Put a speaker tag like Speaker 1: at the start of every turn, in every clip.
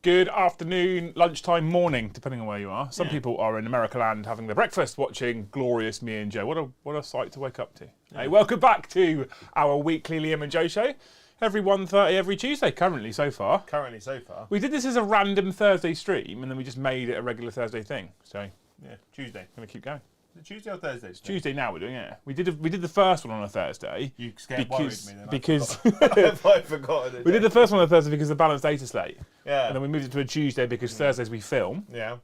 Speaker 1: Good afternoon, lunchtime, morning, depending on where you are. Some people are in America land having their breakfast, watching glorious me and Joe. What a sight to wake up to. Yeah. Hey, welcome back to our weekly Liam and Joe show. Every 1:30 every Tuesday, currently so far. We did this as a random Thursday stream, and then we just made it a regular Thursday thing. So
Speaker 2: yeah, Tuesday.
Speaker 1: I'm gonna keep going.
Speaker 2: Is it Tuesday or Thursday?
Speaker 1: Tuesday now we're doing it. We did the first one on a Thursday.
Speaker 2: You worried me then.
Speaker 1: Because
Speaker 2: I forgot.
Speaker 1: We did the first one on a Thursday because of the balanced data slate.
Speaker 2: Yeah.
Speaker 1: And then we moved it to a Tuesday because Thursdays we film.
Speaker 2: Yeah.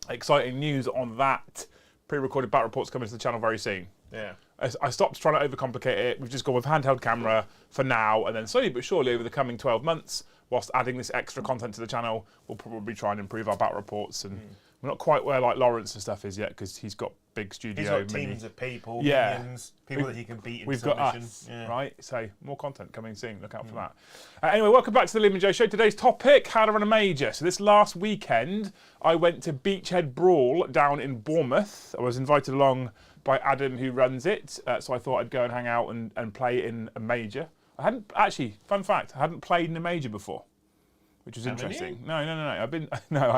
Speaker 1: Exciting news on that. Pre-recorded battle reports coming to the channel very soon.
Speaker 2: Yeah.
Speaker 1: I stopped trying to overcomplicate it. We've just gone with handheld camera for now, and then slowly but surely over the coming 12 months, whilst adding this extra content to the channel, we'll probably try and improve our battle reports. And we're not quite where like Lawrence and stuff is yet because he's got big studio.
Speaker 2: He's got teams of people, minions, people that he can beat in
Speaker 1: We've
Speaker 2: submission.
Speaker 1: got us, right? So more content coming soon. Look out for that. Anyway, welcome back to the Liam and Joe show. Today's topic: how to run a major. So this last weekend, I went to Beachhead Brawl down in Bournemouth. I was invited along by Adam, who runs it. So I thought I'd go and hang out and play in a major. I hadn't actually. Fun fact: I hadn't played in a major before, which was interesting. No. I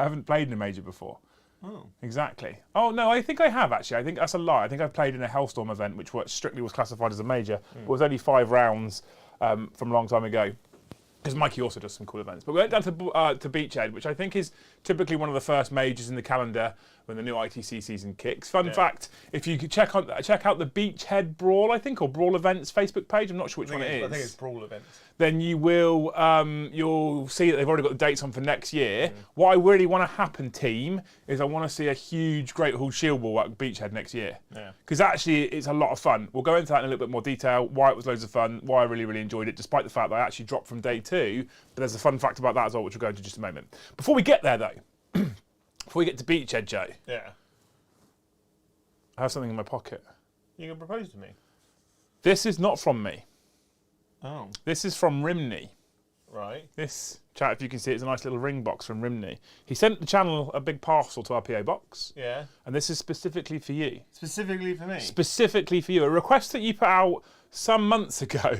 Speaker 1: haven't played in a major before.
Speaker 2: Oh.
Speaker 1: Exactly. Oh, no, I think I have, actually. I think that's a lie. I think I've played in a Hellstorm event, which strictly was classified as a major, but was only 5 rounds from a long time ago. Because Mikey also does some cool events. But we went down to Beachhead, which I think is typically one of the first majors in the calendar when the new ITC season kicks. Fun fact, if you could check out the Beachhead Brawl, I think, or Brawl Events Facebook page, I'm not sure which one it is.
Speaker 2: I think it's Brawl Events.
Speaker 1: Then you will, you'll see that they've already got the dates on for next year. What I really want to happen, team, is I want to see a huge Great Hall Shield Wall at Beachhead next year. Because actually, it's a lot of fun. We'll go into that in a little bit more detail, why it was loads of fun, why I really, really enjoyed it, despite the fact that I actually dropped from day 2. But there's a fun fact about that as well, which we'll go into just a moment. Before we get there, though, before we get to Beachhead, Joe.
Speaker 2: Yeah.
Speaker 1: I have something in my pocket.
Speaker 2: You can propose to me.
Speaker 1: This is not from me.
Speaker 2: Oh.
Speaker 1: This is from Rimney.
Speaker 2: Right.
Speaker 1: This, chat, if you can see it, is a nice little ring box from Rimney. He sent the channel a big parcel to our PO box.
Speaker 2: Yeah.
Speaker 1: And this is specifically for you.
Speaker 2: Specifically for me?
Speaker 1: Specifically for you. A request that you put out some months ago.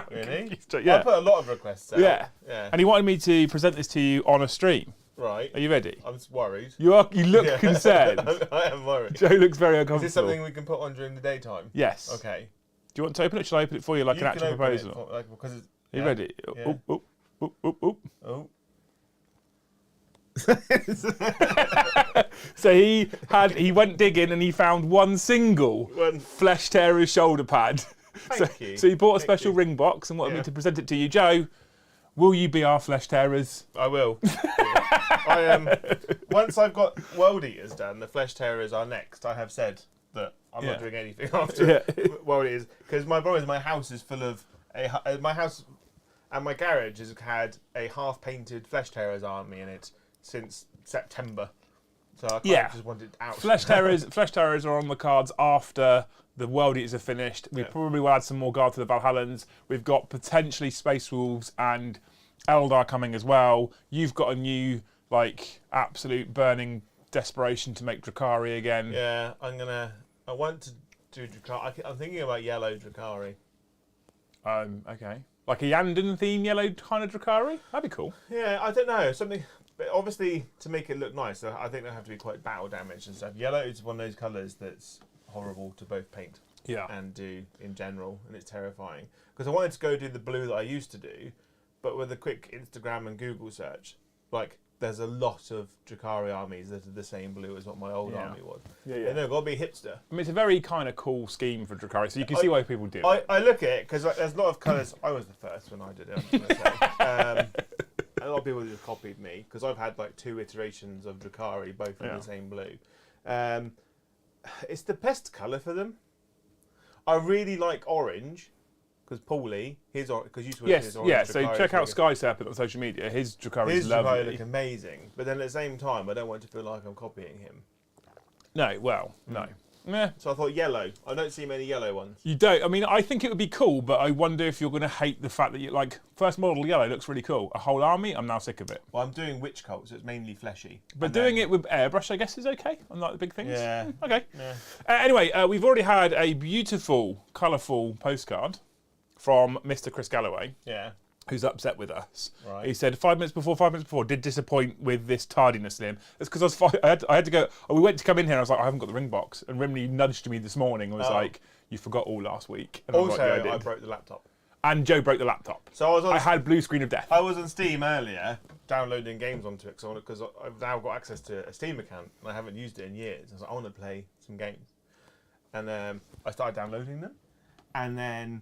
Speaker 2: Really?
Speaker 1: Yeah.
Speaker 2: I put a lot of requests out.
Speaker 1: Yeah.
Speaker 2: Yeah.
Speaker 1: And he wanted me to present this to you on a stream.
Speaker 2: Right.
Speaker 1: Are you ready?
Speaker 2: I'm worried.
Speaker 1: You look concerned.
Speaker 2: I am worried.
Speaker 1: Joe looks very uncomfortable.
Speaker 2: Is this something we can put on during the daytime?
Speaker 1: Yes.
Speaker 2: Okay.
Speaker 1: Do you want to open it? Shall I open it for you like an actual proposal?
Speaker 2: Because it's,
Speaker 1: Are you ready?
Speaker 2: Yeah.
Speaker 1: Oh. So he went digging and he found one single Flesh Tearer's shoulder pad.
Speaker 2: Thank you.
Speaker 1: So he bought a special ring box and wanted me to present it to you. Joe, will you be our Flesh Tearers?
Speaker 2: I will. Once I've got World Eaters done, the Flesh Tearers are next. I have said that I'm not doing anything after World Eaters because my problem is my house is full of my house and my garage has had a half-painted Flesh Tearers army in it since September. So I kind of just want it out.
Speaker 1: Flesh Tearers are on the cards after the World Eaters are finished. We probably will add some more guard to the Valhallans. We've got potentially Space Wolves and Eldar coming as well. You've got a new, absolute burning desperation to make Drakari again.
Speaker 2: Yeah, I want to do Drakari. I'm thinking about yellow Drakari.
Speaker 1: Okay. Like a Yandon theme yellow kind of Drakari? That'd be cool.
Speaker 2: Yeah, I don't know. Something, but obviously to make it look nice, I think they have to be quite battle damaged and stuff. Yellow is one of those colours that's horrible to both paint and do in general, and it's terrifying. Because I wanted to go do the blue that I used to do, but with a quick Instagram and Google search, there's a lot of Drakari armies that are the same blue as what my old army was. Yeah. No, gotta be hipster.
Speaker 1: I mean, it's a very kind of cool scheme for Drakari, so you can see why people do it.
Speaker 2: I look at it because there's a lot of colours. I was the first when I did it. I'm just gonna say. A lot of people just copied me because I've had 2 iterations of Drakari, both in the same blue. It's the best colour for them. I really like orange. Because Paulie, because you switched his orange.
Speaker 1: Yeah, so check out Sky Serpent on social media. His Drakari is lovely.
Speaker 2: His Drakari look amazing, but then at the same time, I don't want to feel like I'm copying him.
Speaker 1: No, no. Meh.
Speaker 2: So I thought yellow. I don't see many yellow ones.
Speaker 1: You don't? I mean, I think it would be cool, but I wonder if you're going to hate the fact that you first model yellow looks really cool. A whole army, I'm now sick of it.
Speaker 2: Well, I'm doing witch cult, so it's mainly fleshy.
Speaker 1: But doing it with airbrush, I guess, is okay. Unlike the big things.
Speaker 2: Yeah.
Speaker 1: Okay.
Speaker 2: Yeah.
Speaker 1: Anyway, we've already had a beautiful, colourful postcard from Mr. Chris Galloway.
Speaker 2: Yeah.
Speaker 1: who's upset with us.
Speaker 2: Right.
Speaker 1: He said 5 minutes before, did disappoint with this tardiness, Liam. It's because I had to go. We went to come in here and I was like, I haven't got the ring box. And Rimney nudged me this morning and was like, you forgot all last week. And
Speaker 2: Also,
Speaker 1: I was like,
Speaker 2: I broke the laptop.
Speaker 1: And Joe broke the laptop.
Speaker 2: So
Speaker 1: I had blue screen of death.
Speaker 2: I was on Steam earlier, downloading games onto it because I've now got access to a Steam account and I haven't used it in years. I was like, I want to play some games, and I started downloading them, and then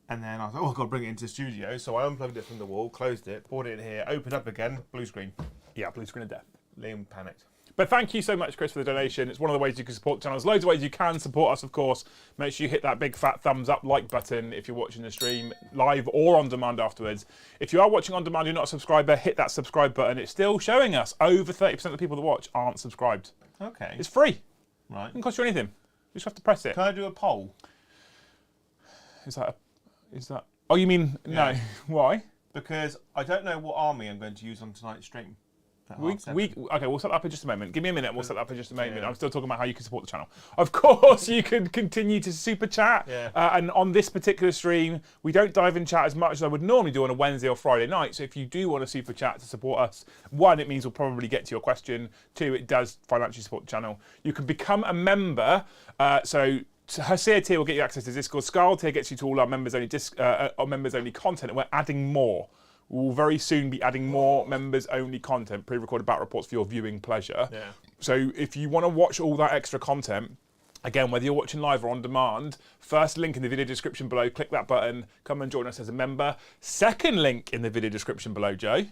Speaker 2: I was like, oh, I've got to bring it into the studio. So I unplugged it from the wall, closed it, brought it in here, opened up again, blue screen.
Speaker 1: Yeah, blue screen of death.
Speaker 2: Liam panicked.
Speaker 1: But thank you so much, Chris, for the donation. It's one of the ways you can support the channel. There's loads of ways you can support us, of course. Make sure you hit that big fat thumbs up like button if you're watching the stream live or on demand afterwards. If you are watching on demand, you're not a subscriber, hit that subscribe button. It's still showing us over 30% of the people that watch aren't subscribed.
Speaker 2: Okay.
Speaker 1: It's free.
Speaker 2: Right.
Speaker 1: It doesn't cost you anything. You just have to press it.
Speaker 2: Can I do a poll?
Speaker 1: Is that? Oh, you mean no? Why?
Speaker 2: Because I don't know what army I'm going to use on tonight's stream.
Speaker 1: Okay, we'll set that up in just a moment. Give me a minute, we'll set that up in just a moment. I'm still talking about how you can support the channel. Of course, you can continue to super chat. And on this particular stream, we don't dive in chat as much as I would normally do on a Wednesday or Friday night. So if you do want to super chat to support us, 1, it means we'll probably get to your question. 2, it does financially support the channel. You can become a member. So Hasir tier will get you access to Discord. Skull tier gets you to all our members only content, and we're adding more. We'll very soon be adding more members-only content, pre-recorded battle reports for your viewing pleasure.
Speaker 2: Yeah.
Speaker 1: So if you want to watch all that extra content, again, whether you're watching live or on demand, first link in the video description below, click that button, come and join us as a member. Second link in the video description below, Joe,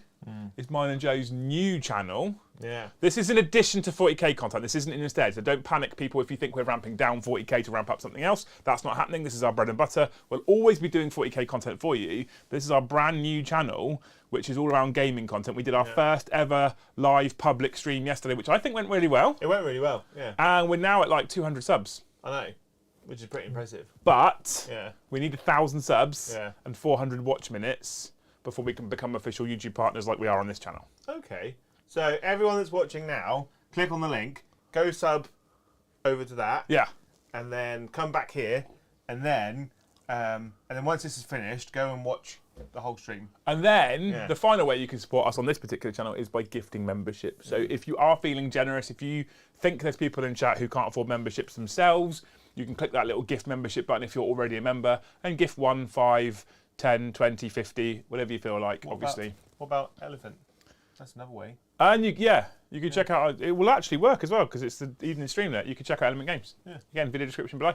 Speaker 1: is mine and Joe's new channel.
Speaker 2: Yeah.
Speaker 1: This is in addition to 40k content. This isn't instead. So don't panic, people, if you think we're ramping down 40k to ramp up something else. That's not happening. This is our bread and butter. We'll always be doing 40k content for you. This is our brand new channel, which is all around gaming content. We did our first ever live public stream yesterday, which I think went really well.
Speaker 2: It went really well, yeah.
Speaker 1: And we're now at like 200 subs.
Speaker 2: I know, which is pretty impressive.
Speaker 1: But we need 1,000 subs and 400 watch minutes before we can become official YouTube partners like we are on this channel.
Speaker 2: Okay. So everyone that's watching now, click on the link, go sub over to that.
Speaker 1: Yeah.
Speaker 2: And then come back here, and then once this is finished, go and watch the whole stream.
Speaker 1: And then the final way you can support us on this particular channel is by gifting membership. So if you are feeling generous, if you think there's people in chat who can't afford memberships themselves, you can click that little gift membership button if you're already a member and gift 1, 5, 10, 20, 50, whatever you feel like, obviously.
Speaker 2: What about Elephant? That's another way.
Speaker 1: And you can check out, it will actually work as well because it's the evening stream there. You can check out Element Games. Yeah. Again, video description below.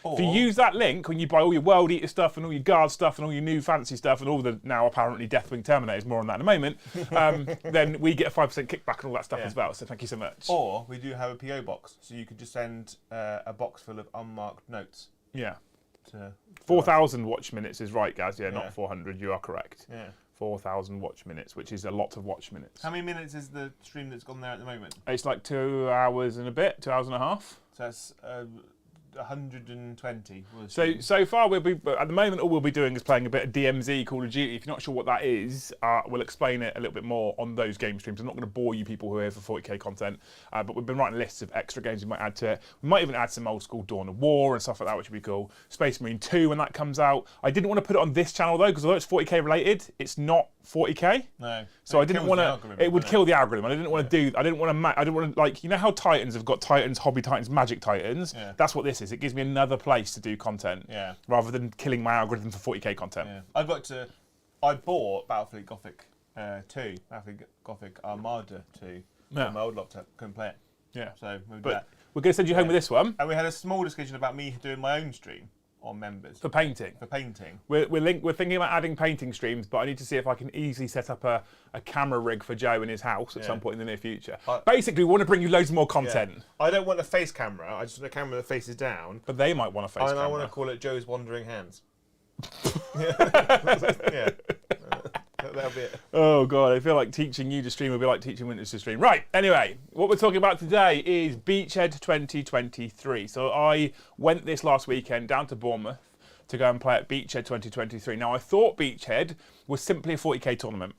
Speaker 1: If you use that link when you buy all your World Eater stuff and all your Guard stuff and all your new fancy stuff and all the now apparently Deathwing Terminators, more on that in a moment, then we get a 5% kickback and all that stuff as well. So thank you so much.
Speaker 2: Or we do have a PO box, so you could just send a box full of unmarked notes.
Speaker 1: Yeah. 4,000 watch minutes is right, Gaz. Yeah, not 400. You are correct.
Speaker 2: Yeah.
Speaker 1: 4,000 watch minutes, which is a lot of watch minutes.
Speaker 2: How many minutes is the stream that's gone there at the moment?
Speaker 1: It's like 2 hours and a bit, 2 hours and a half.
Speaker 2: So that's 120.
Speaker 1: So far, we'll be at the moment. All we'll be doing is playing a bit of DMZ, Call of Duty. If you're not sure what that is, we'll explain it a little bit more on those game streams. I'm not going to bore you people who are here for 40k content, but we've been writing lists of extra games we might add to it. We might even add some old school Dawn of War and stuff like that, which would be cool. Space Marine 2 when that comes out. I didn't want to put it on this channel though, because although it's 40k related, it's not 40k.
Speaker 2: No.
Speaker 1: So I didn't want to. It would kill the algorithm. I didn't want to do. I didn't want to. Like, you know how Titans have got Titans, Hobby Titans, Magic Titans. Yeah. That's what this is. It gives me another place to do content. Yeah. Rather than killing my algorithm for 40k content.
Speaker 2: Yeah. I bought Battlefield Gothic 2, Battlefield Gothic Armada 2. On my old laptop. Couldn't play it.
Speaker 1: Yeah.
Speaker 2: So
Speaker 1: we're going to send you home with this one.
Speaker 2: And we had a small discussion about me doing my own stream on members.
Speaker 1: For painting. We're thinking about adding painting streams, but I need to see if I can easily set up a camera rig for Joe in his house at some point in the near future. Basically, we want to bring you loads more content. Yeah.
Speaker 2: I don't want a face camera. I just want a camera that faces down.
Speaker 1: But they might want a face camera.
Speaker 2: And I want to call it Joe's Wandering Hands. That'll be it.
Speaker 1: Oh God, I feel like teaching you to stream will be like teaching Winters to stream. Right, anyway, what we're talking about today is Beachhead 2023. So I went this last weekend down to Bournemouth to go and play at Beachhead 2023. Now I thought Beachhead was simply a 40k tournament.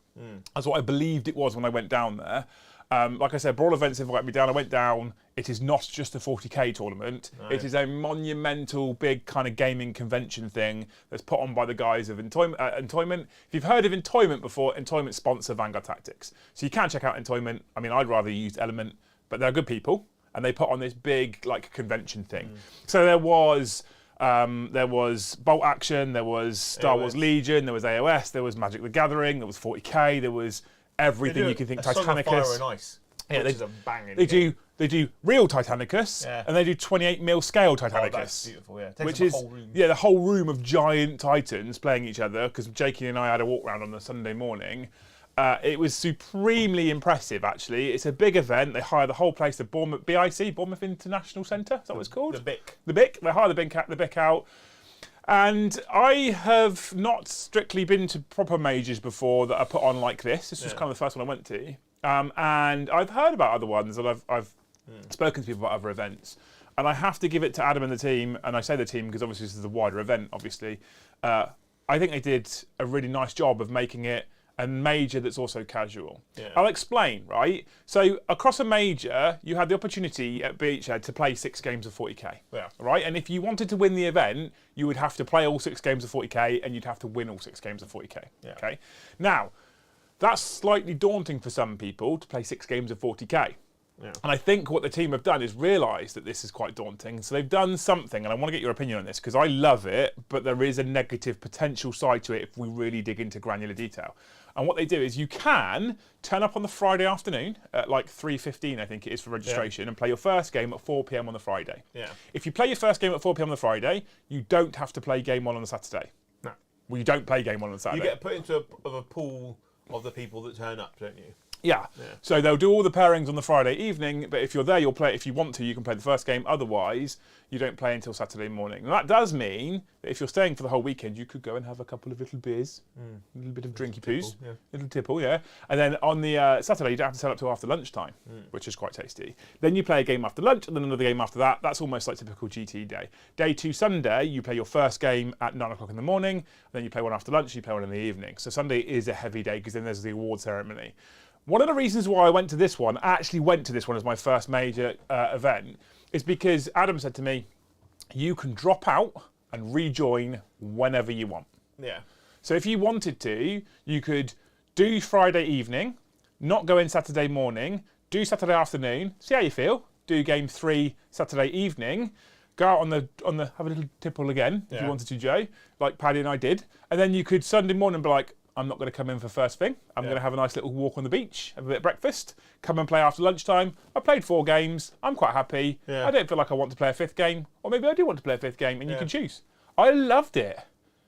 Speaker 1: That's what I believed it was when I went down there. Like I said, Brawl events invite me down. I went down. It is not just a 40k tournament. No. It is a monumental, big kind of gaming convention thing that's put on by the guys of Entoyment. If you've heard of Entoyment before, Entoyment sponsor Vanguard Tactics. So you can check out Entoyment. I mean, I'd rather use Element, but they're good people. And they put on this big like convention thing. So there was Bolt Action, there was Star Wars Legion, there was AOS, there was Magic the Gathering, there was 40k, there was everything you can think. Titanicus.
Speaker 2: Fire and Ice,
Speaker 1: yeah,
Speaker 2: which is a banging
Speaker 1: they do real Titanicus, and they do 28mm scale Titanicus. Oh,
Speaker 2: that's beautiful, yeah.
Speaker 1: Which is the whole room of giant Titans playing each other. Because Jakey and I had a walk around on the Sunday morning. It was supremely impressive, actually. It's a big event. They hire the whole place, the Bournemouth BIC, Bournemouth International Centre. Is that what it's called?
Speaker 2: The BIC.
Speaker 1: The BIC. They hire the BIC out. And I have not strictly been to proper majors before that are put on like this. This was kind of the first one I went to. And I've heard about other ones, and I've spoken to people about other events. And I have to give it to Adam and the team, and I say the team because obviously this is a wider event, obviously. I think they did a really nice job of making it a major that's also casual. Yeah. I'll explain, right? So across a major, you had the opportunity at Beachhead to play 6 games of 40k. Yeah. Right? And if you wanted to win the event, you would have to play all 6 games of 40k and you'd have to win all 6 games of 40k. Yeah. Okay. Now, that's slightly daunting for some people to play 6 games of 40k. Yeah. And I think what the team have done is realise that this is quite daunting. So they've done something, and I want to get your opinion on this because I love it, but there is a negative potential side to it if we really dig into granular detail. And what they do is you can turn up on the Friday afternoon at like 3:15, I think it is, for registration, and play your first game at 4 p.m. on the Friday. Yeah. If you play your first game at 4 p.m. on the Friday, you don't have to play game 1 on the Saturday. No. Well, you don't play game 1 on the Saturday.
Speaker 2: You get put into a pool of the people that turn up, don't you?
Speaker 1: Yeah. So they'll do all the pairings on the Friday evening, but if you're there, you'll play. If you want to, you can play the first game. Otherwise, you don't play until Saturday morning. And that does mean that if you're staying for the whole weekend, you could go and have a couple of little beers, a little bit of drinky poos, little tipple, yeah. And then on the Saturday, you don't have to turn up till after lunchtime, which is quite tasty. Then you play a game after lunch, and then another game after that. That's almost like typical GT day. Day 2 Sunday, you play your first game at 9 o'clock in the morning. Then you play one after lunch. You play one in the evening. So Sunday is a heavy day because then there's the award ceremony. One of the reasons why I went to this one, actually went to this one as my first major event, is because Adam said to me, you can drop out and rejoin whenever you want. Yeah. So if you wanted to, you could do Friday evening, not go in Saturday morning, do Saturday afternoon, see how you feel, do game 3 Saturday evening, go out on the have a little tipple again if you wanted to, Joe, like Paddy and I did, and then you could Sunday morning be like, I'm not going to come in for first thing. I'm going to have a nice little walk on the beach, have a bit of breakfast, come and play after lunchtime. I played 4 games. I'm quite happy. Yeah. I don't feel like I want to play a 5th game, or maybe I do want to play a 5th game, and you can choose. I loved it.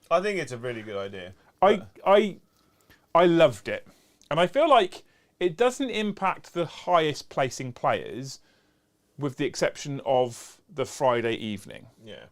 Speaker 2: I think it's a really good idea.
Speaker 1: I loved it, and I feel like it doesn't impact the highest placing players, with the exception of the Friday evening. Yeah.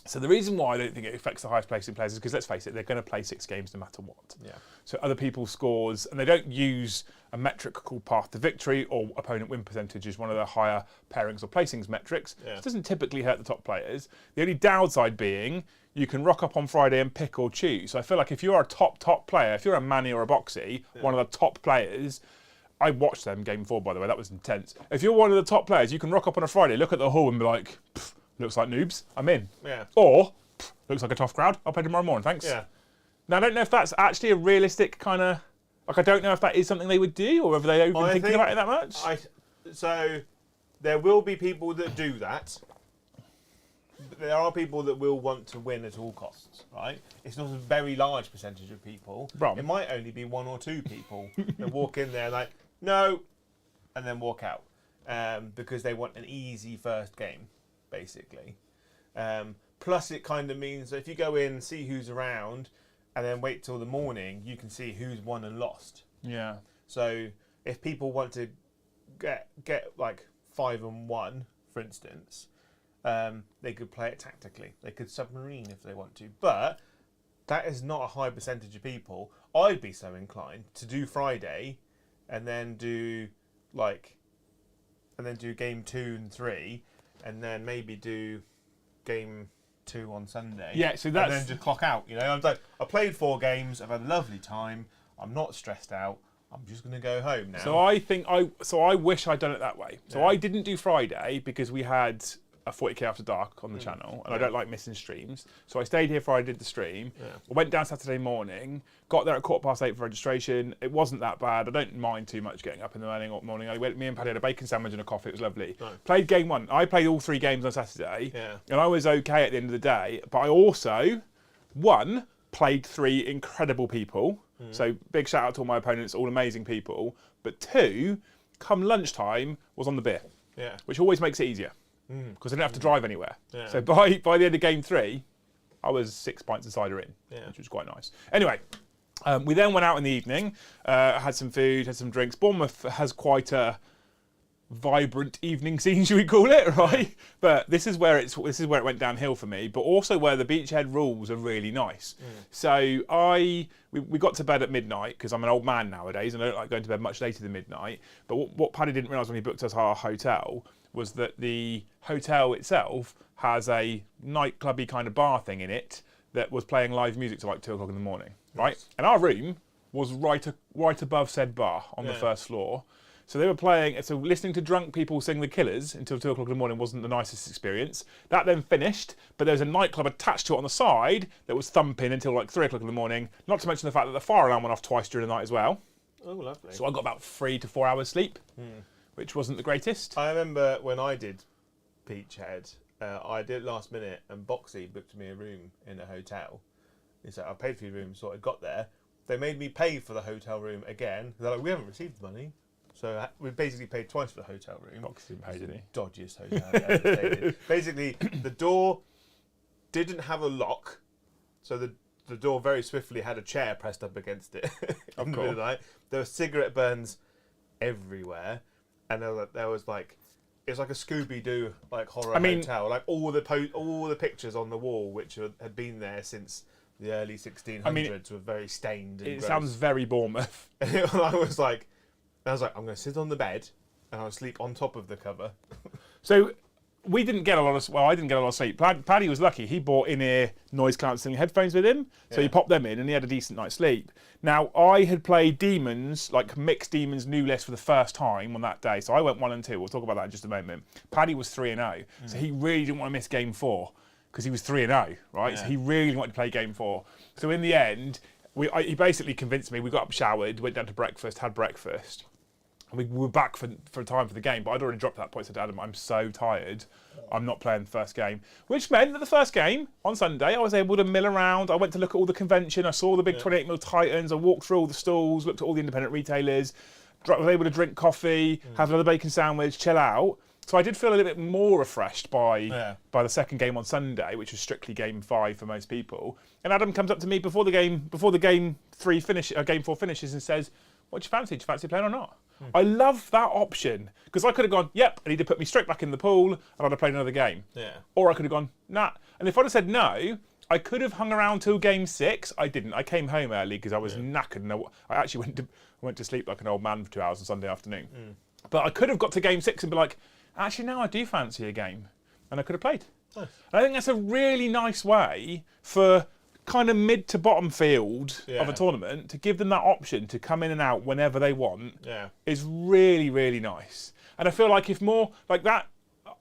Speaker 1: So the reason why I don't think it affects the highest placing players is because, let's face it, they're going to play 6 games no matter what. Yeah. So other people's scores, and they don't use a metric called path to victory or opponent win percentage as one of the higher pairings or placings metrics. Yeah. It doesn't typically hurt the top players. The only downside being you can rock up on Friday and pick or choose. So I feel like if you're a top player, if you're a Manny or a Boxy, one of the top players, I watched them game 4, by the way, that was intense. If you're one of the top players, you can rock up on a Friday, look at the hull and be like, looks like noobs, I'm in. Yeah. Or, looks like a tough crowd, I'll play tomorrow morning, thanks. Yeah. Now, I don't know if that's actually a realistic kind of, like, I don't know if that is something they would do, or whether they're even thinking about it that much.
Speaker 2: So, there will be people that do that. But there are people that will want to win at all costs, right? It's not a very large percentage of people. Right. It might only be 1 or 2 people that walk in there like, no, and then walk out. Because they want an easy first game, basically. Plus, it kind of means that if you go in, see who's around, and then wait till the morning, you can see who's won and lost. Yeah. So if people want to get like 5-1, for instance, they could play it tactically. They could submarine if they want to, but that is not a high percentage of people. I'd be so inclined to do Friday, and then do game 2 and 3, and then maybe do game 2 on Sunday.
Speaker 1: Yeah, so that's...
Speaker 2: And then just clock out, you know. I'm like, I played 4 games, I've had a lovely time, I'm not stressed out, I'm just going to go home now.
Speaker 1: So I wish I'd done it that way. So I didn't do Friday because we had a 40k After Dark on the channel, and I don't like missing streams. So I stayed here Friday, did the stream. I went down Saturday morning, got there at 8:15 for registration. It wasn't that bad. I don't mind too much getting up in the morning. Me and Paddy had a bacon sandwich and a coffee. It was lovely. Played game 1. I played all 3 games on Saturday, and I was okay at the end of the day. But I also, 1, played 3 incredible people. So big shout out to all my opponents, all amazing people. But 2, come lunchtime, was on the beer, which always makes it easier. Because I didn't have to drive anywhere. So by the end of game 3, I was 6 pints of cider in, which was quite nice. Anyway, we then went out in the evening, had some food, had some drinks. Bournemouth has quite a vibrant evening scene, should we call it, right? But this is where it went downhill for me, but also where the Beachhead rules are really nice. So we got to bed at midnight because I'm an old man nowadays and I don't like going to bed much later than midnight. But what Paddy didn't realise when he booked us our hotel was that the hotel itself has a nightclubby kind of bar thing in it that was playing live music till like 2 o'clock in the morning, right? And our room was right above said bar on the first floor. So they were playing, so listening to drunk people sing The Killers until 2 o'clock in the morning wasn't the nicest experience. That then finished, but there was a nightclub attached to it on the side that was thumping until like 3 o'clock in the morning, not to mention the fact that the fire alarm went off twice during the night as well.
Speaker 2: Oh, lovely.
Speaker 1: So I got about 3 to 4 hours sleep, which wasn't the greatest.
Speaker 2: I remember when I did Beachhead, I did it last minute, and Boxy booked me a room in a hotel. He said, I paid for your room, so I got there. They made me pay for the hotel room again. They're like, we haven't received the money. So we basically paid twice for the hotel room.
Speaker 1: Boxy didn't pay, did he?
Speaker 2: Dodgiest hotel I've ever stayed in. Basically, the door didn't have a lock, so the door very swiftly had a chair pressed up against it in the middle of the night. There were cigarette burns everywhere, and there was like, it was like a Scooby-Doo like horror hotel. Like all the pictures on the wall, which had been there since the early 1600s, were very stained. And gross.
Speaker 1: Sounds very Bournemouth.
Speaker 2: And I was like, I'm going to sit on the bed and I'll sleep on top of the cover.
Speaker 1: So I didn't get a lot of sleep. Paddy was lucky. He bought in-ear noise cancelling headphones with him. So he popped them in and he had a decent night's sleep. Now, I had played Daemons, like mixed Daemons new list for the first time on that day. So I went 1 and 2. We'll talk about that in just a moment. Paddy was 3 and 0. So he really didn't want to miss game 4 because he was 3 and 0, right? Yeah. So he really wanted to play game 4. So in the end, he basically convinced me. We got up, showered, went down to breakfast, had breakfast. We were back for time for the game, but I'd already dropped that point. I said to Adam, I'm so tired, I'm not playing the first game. Which meant that the first game, on Sunday, I was able to mill around. I went to look at all the convention, I saw the big 28mm Titans, I walked through all the stalls, looked at all the independent retailers, was able to drink coffee, have another bacon sandwich, chill out. So I did feel a little bit more refreshed by the second game on Sunday, which was strictly game 5 for most people. And Adam comes up to me before the game 4 finishes and says, what do you fancy? Do you fancy playing or not? I love that option because I could have gone, yep, and he'd have put me straight back in the pool and I'd have played another game. Yeah. Or I could have gone, nah. And if I'd have said no, I could have hung around till game 6. I didn't. I came home early because I was knackered and I actually went to sleep like an old man for 2 hours on Sunday afternoon. But I could have got to game 6 and be like, actually, now I do fancy a game. And I could have played. Nice. And I think that's a really nice way for kind of mid to bottom field of a tournament to give them that option to come in and out whenever they want is really, really nice. And I feel like if more like that,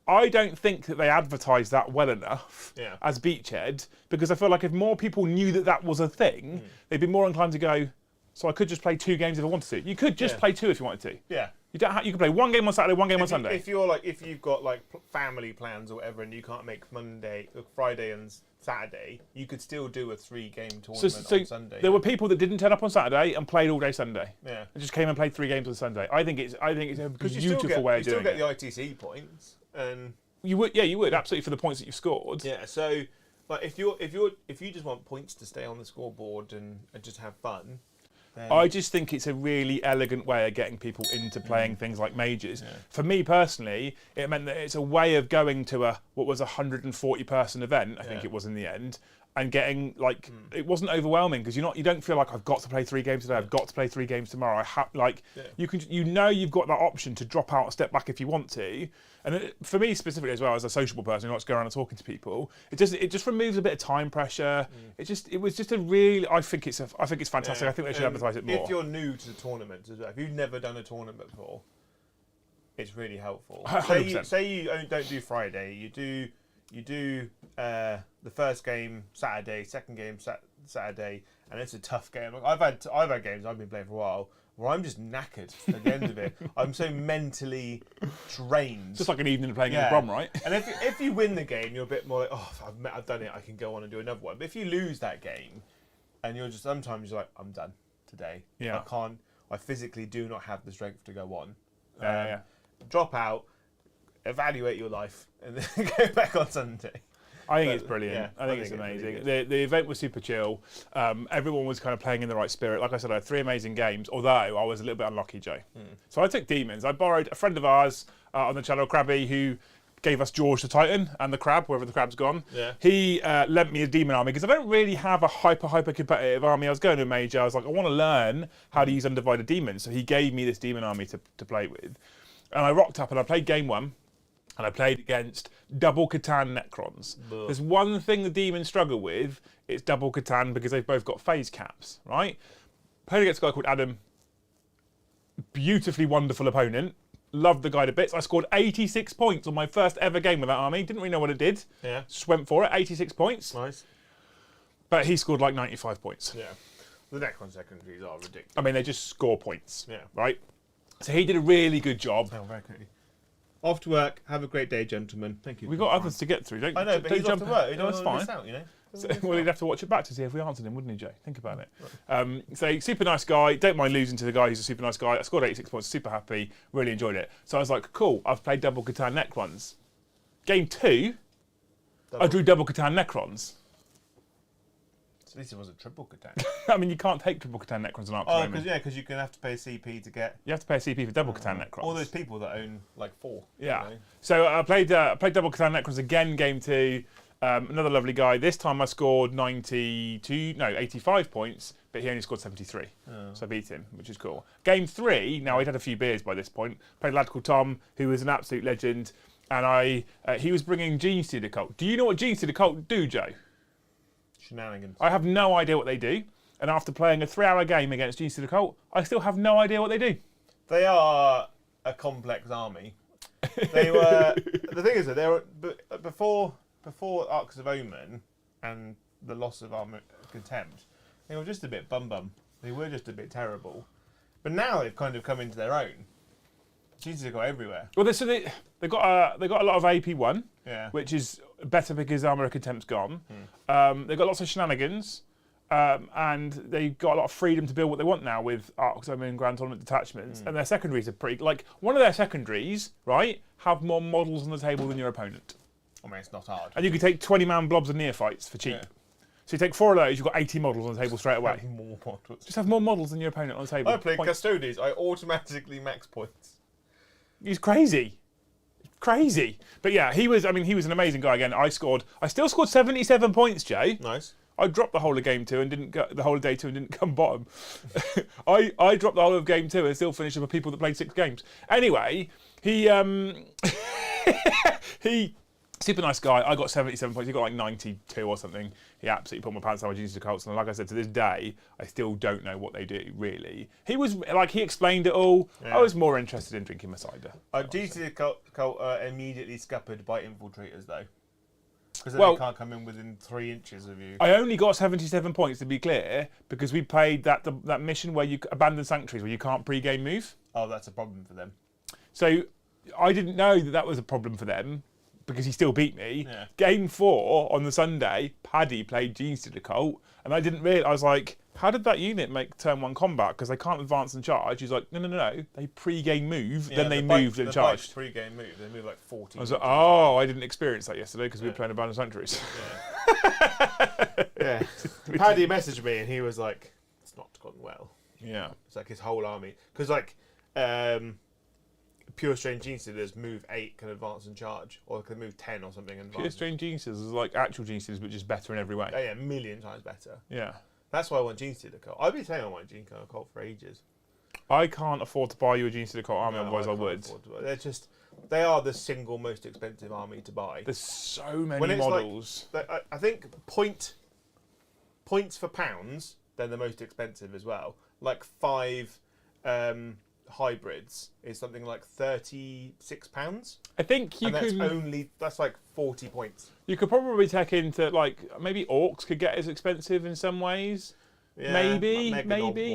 Speaker 1: I don't think that they advertise that well enough as Beachhead, because I feel like if more people knew that that was a thing, they'd be more inclined to go, so I could just play 2 games if I wanted to. You could just play 2 if you wanted to. Yeah. You can play 1 game on Saturday, 1 game on Sunday.
Speaker 2: If you've got like family plans or whatever, and you can't make Friday and Saturday, you could still do a 3-game tournament on Sunday.
Speaker 1: There were people that didn't turn up on Saturday and played all day Sunday. Yeah, and just came and played 3 games on Sunday. I think it's a beautiful way of doing it.
Speaker 2: You still get the ITC points, and
Speaker 1: you would absolutely for the points that you've scored.
Speaker 2: Yeah, so like if you just want points to stay on the scoreboard and just have fun.
Speaker 1: I just think it's a really elegant way of getting people into playing things like majors. Yeah. For me personally, it meant that it's a way of going to what was a 140-person event, I think it was in the end, and getting like it wasn't overwhelming because you don't feel like I've got to play 3 games today. I've got to play 3 games tomorrow. You've got that option to drop out and step back if you want to. And for me specifically as well, as a sociable person who likes to go around and talking to people, it just removes a bit of time pressure. It was just a really I think it's fantastic.
Speaker 2: Yeah.
Speaker 1: I think they should advertise it more.
Speaker 2: If you're new to the tournament as well, if you've never done a tournament before, it's really helpful.
Speaker 1: 100%.
Speaker 2: Say you don't do Friday, you do the first game Saturday, second game Saturday, and it's a tough game. I've had games I've been playing for a while where I'm just knackered at the end of it. I'm so mentally drained.
Speaker 1: It's just like an evening of playing in the Brom, right?
Speaker 2: And if you win the game, you're a bit more like, oh, I've done it. I can go on and do another one. But if you lose that game, and you're just sometimes you're like, I'm done today.
Speaker 1: Yeah.
Speaker 2: I physically do not have the strength to go on. Drop out, evaluate your life, and then go back on Sunday.
Speaker 1: I think it's brilliant. Yeah, I think it's amazing. Really the event was super chill. Everyone was kind of playing in the right spirit. Like I said, I had 3 amazing games, although I was a little bit unlucky, Joe. So I took Demons. I borrowed a friend of ours on the channel, Krabby, who gave us George the Titan and the Crab, wherever the Crab's gone.
Speaker 2: Yeah.
Speaker 1: He lent me a Demon army because I don't really have a hyper competitive army. I was going to a major. I was like, I want to learn how to use undivided demons. So he gave me this Demon army to play with. And I rocked up and I played game 1. And I played against double Catan Necrons. There's one thing the Demons struggle with, it's double Catan because they've both got phase caps, right? Played against a guy called Adam. Beautifully wonderful opponent. Loved the guy to bits. I scored 86 points on my first ever game with that army. Didn't really know what it did.
Speaker 2: Yeah.
Speaker 1: Just went for it, 86 points.
Speaker 2: Nice.
Speaker 1: But he scored like 95 points.
Speaker 2: Yeah. The Necron secondaries are ridiculous.
Speaker 1: I mean, they just score points.
Speaker 2: Yeah.
Speaker 1: Right? So he did a really good job.
Speaker 2: Oh, very quickly. Off to work. Have a great day, gentlemen. Thank you.
Speaker 1: We've got others to get through.
Speaker 2: I know, but he's off to work. He
Speaker 1: that's
Speaker 2: doesn't
Speaker 1: fine.
Speaker 2: miss out, you know?
Speaker 1: So, well, he'd have to watch it back to see if we answered him, wouldn't he, Jay? Think about it. So, super nice guy. Don't mind losing to the guy who's a super nice guy. I scored 86 points, super happy, really enjoyed it. So I was like, cool, I've played double Catan Necrons. Game 2, I drew double Catan Necrons.
Speaker 2: At least it wasn't triple Catan.
Speaker 1: I mean, you can't take triple Catan Necrons on Arc.
Speaker 2: Oh, because you can have to pay a CP to get.
Speaker 1: You have to pay a CP for double Catan Necrons.
Speaker 2: All those people that own like 4.
Speaker 1: Yeah.
Speaker 2: You know?
Speaker 1: So I played double Catan Necrons again, game 2. Another lovely guy. This time I scored 85 points, but he only scored 73. So I beat him, which is cool. Game 3, now he'd had a few beers by this point. Played a lad called Tom, who was an absolute legend, and he was bringing Genes to the cult. Do you know what Genes to the cult do, Joe?
Speaker 2: Shenanigans.
Speaker 1: I have no idea what they do, and after playing a 3-hour game against Genes to the cult, I still have no idea what they do.
Speaker 2: They are a complex army. They were. The thing is that they were before Arcs of Omen and the loss of Armor Contempt. They were just a bit bum. They were just a bit terrible. But now they've kind of come into their own. Jesus, have got everywhere.
Speaker 1: Well, they got a lot of AP1,
Speaker 2: Yeah.
Speaker 1: which is better because Armor of Contempt's gone. They've got lots of shenanigans, and they've got a lot of freedom to build what they want now with Arcs of Omen and Grand Tournament detachments. And their secondaries are pretty. Like one of their secondaries, right, have more models on the table than your opponent.
Speaker 2: I mean, it's not hard.
Speaker 1: And you can take 20-man blobs of neophytes for cheap.
Speaker 2: Yeah.
Speaker 1: So you take 4 of those, you've got 80 models on the table straight away.
Speaker 2: More models.
Speaker 1: Just have more models than your opponent on the table.
Speaker 2: I played Custodes. I automatically max points.
Speaker 1: He's crazy. Crazy. But yeah, he was an amazing guy again. I still scored 77 points, Jay.
Speaker 2: Nice.
Speaker 1: I dropped the whole of game 2 and didn't go the whole of day 2 and didn't come bottom. I dropped the whole of game 2 and still finished with people that played 6 games. Anyway, he super nice guy. I got 77 points. He got like 92 or something. He absolutely put my pants down with Jesus Cults. And like I said, to this day, I still don't know what they do, really. He was like, he explained it all. Yeah. I was more interested in drinking my cider.
Speaker 2: Jesus Cult immediately scuppered by infiltrators, though. Because they can't come in within 3 inches of you.
Speaker 1: I only got 77 points, to be clear, because we played that mission where you abandon sanctuaries, where you can't pre-game move.
Speaker 2: Oh, that's a problem for them.
Speaker 1: So I didn't know that was a problem for them, because he still beat me.
Speaker 2: Yeah.
Speaker 1: Game 4 on the Sunday, Paddy played Genes to the cult, and I didn't realise. I was like, how did that unit make turn 1 combat? Because they can't advance and charge. He's like, no. They pre-game move, then they moved and charged.
Speaker 2: Pre-game move. They move like 40.
Speaker 1: I was like, oh, I didn't experience that yesterday because we were playing Abandoned Sanctuaries.
Speaker 2: Yeah. Paddy messaged me and he was like, it's not gone well.
Speaker 1: Yeah.
Speaker 2: It's like his whole army. Because like, Pure Strange Geniuses move 8 can advance and charge, or can move 10 or something and advance.
Speaker 1: Pure Strange Geniuses is like actual Geniuses, but just better in every way.
Speaker 2: Oh, yeah, a million times better.
Speaker 1: Yeah.
Speaker 2: That's why I want Genius Cult. I've been saying I want Genius Cult for ages.
Speaker 1: I can't afford to buy you a Genius Cult army, otherwise I would.
Speaker 2: They are the single most expensive army to buy.
Speaker 1: There's so many models.
Speaker 2: Like, I think points for pounds, they're the most expensive as well. Like 5 hybrids is something like £36.
Speaker 1: I think you
Speaker 2: can. That's like 40 points.
Speaker 1: You could probably take into like maybe orcs could get as expensive in some ways. Yeah, maybe,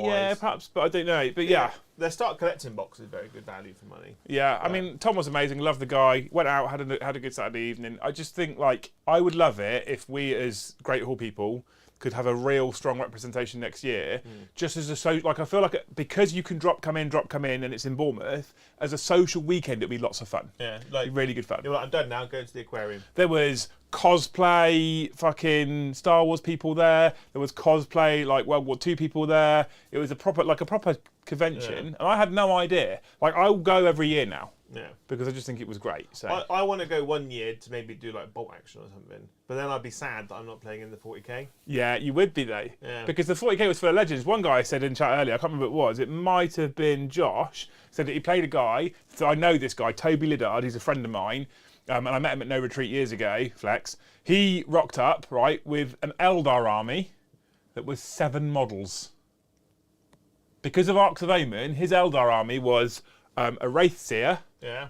Speaker 1: yeah, perhaps, but I don't know. But yeah,
Speaker 2: their start collecting box is very good value for money.
Speaker 1: Yeah, I mean, Tom was amazing. Loved the guy. Went out, had a good Saturday evening. I just think like I would love it if we as Great Hall people could have a real strong representation next year. Just as I feel like because you can come in, and it's in Bournemouth as a social weekend, it'd be lots of fun.
Speaker 2: Yeah, like
Speaker 1: really good fun.
Speaker 2: You're like, I'm done now. Go to the aquarium.
Speaker 1: There was cosplay, fucking Star Wars people there. There was cosplay, like World War II people there. It was a proper convention, and I had no idea. Like I'll go every year now.
Speaker 2: Yeah.
Speaker 1: Because I just think it was great. So
Speaker 2: I want to go 1 year to maybe do like bolt action or something. But then I'd be sad that I'm not playing in the 40k.
Speaker 1: Yeah, you would be though.
Speaker 2: Yeah.
Speaker 1: Because the 40k was full of legends. One guy said in chat earlier, I can't remember who it was, it might have been Josh, said that he played a guy. So I know this guy, Toby Liddard, he's a friend of mine. And I met him at No Retreat years ago, Flex. He rocked up, right, with an Eldar army that was 7 models. Because of Arcs of Omen, his Eldar army was a Wraith Seer,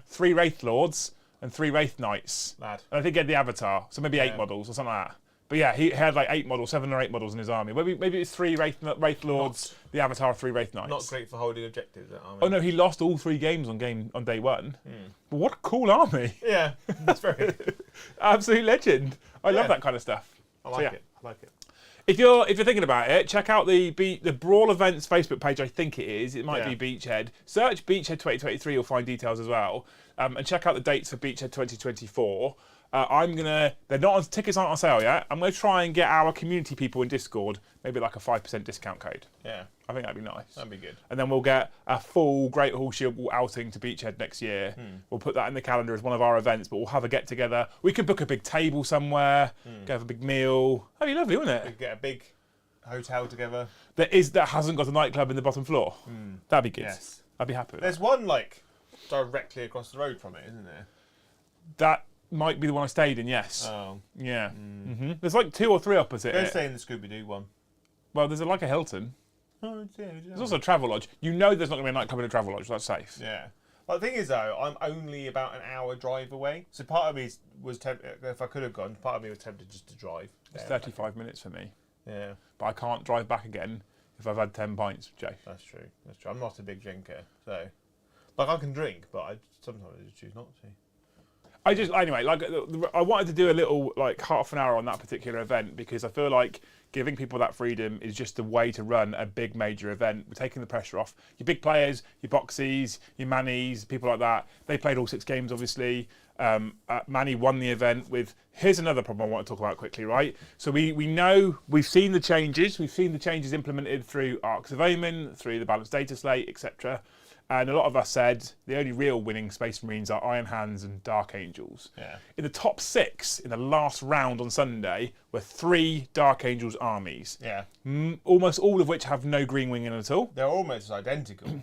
Speaker 1: 3 Wraith Lords, and 3 Wraith Knights.
Speaker 2: Lad.
Speaker 1: And I think he had the Avatar, so maybe 8 models or something like that. But yeah, he had like 8 models, 7 or 8 models in his army. Maybe it's 3 Wraith Lords, the Avatar, 3 Wraith Knights.
Speaker 2: Not great for holding objectives, that army.
Speaker 1: Oh no, he lost all 3 games on day 1. But what a cool army.
Speaker 2: Yeah, that's very
Speaker 1: Absolute legend. I love that kind of stuff.
Speaker 2: I like it.
Speaker 1: If you're thinking about it, check out the Brawl Events Facebook page. I think it is. It might be Beachhead. Search Beachhead 2023. You'll find details as well. And check out the dates for Beachhead 2024. Tickets aren't on sale yet. I'm going to try and get our community people in Discord maybe like a 5% discount code.
Speaker 2: Yeah.
Speaker 1: I think that'd be nice.
Speaker 2: That'd be good.
Speaker 1: And then we'll get a full Great Hall Shield outing to Beachhead next year. We'll put that in the calendar as one of our events, but we'll have a get together. We could book a big table somewhere, go have a big meal. That'd be lovely, wouldn't it?
Speaker 2: We could get a big hotel together.
Speaker 1: That hasn't got a nightclub in the bottom floor. That'd be good. Yes. I'd be happy with
Speaker 2: There's one like directly across the road from it, isn't there?
Speaker 1: That might be the one I stayed in, yes.
Speaker 2: Oh.
Speaker 1: Yeah. There's like 2 or 3 opposite
Speaker 2: Go
Speaker 1: it.
Speaker 2: stay in the Scooby-Doo one.
Speaker 1: Well, there's like a Hilton.
Speaker 2: Oh,
Speaker 1: There's also a Travelodge. You know there's not going to be a nightclub in a Travelodge. That's safe.
Speaker 2: Yeah. But the thing is, though, I'm only about an hour drive away. So part of me was tempted, if I could have gone, part of me was tempted just to drive.
Speaker 1: It's 35 minutes for me.
Speaker 2: Yeah.
Speaker 1: But I can't drive back again if I've had 10 pints, Jay.
Speaker 2: That's true. I'm not a big drinker, so... Like, I can drink, but sometimes I just choose not to.
Speaker 1: Anyway, like I wanted to do a little like half an hour on that particular event because I feel like giving people that freedom is just a way to run a big major event. We're taking the pressure off. Your big players, your Boxies, your Mannies, people like that. They played all 6 games, obviously. Manny won the event with... Here's another problem I want to talk about quickly, right? So we know, we've seen the changes. We've seen the changes implemented through Arcs of Omen, through the Balanced Data Slate, etc. And a lot of us said the only real winning Space Marines are Iron Hands and Dark Angels.
Speaker 2: Yeah.
Speaker 1: In the top 6 in the last round on Sunday were 3 Dark Angels armies.
Speaker 2: Yeah.
Speaker 1: Almost all of which have no green wing in at all.
Speaker 2: They're almost identical.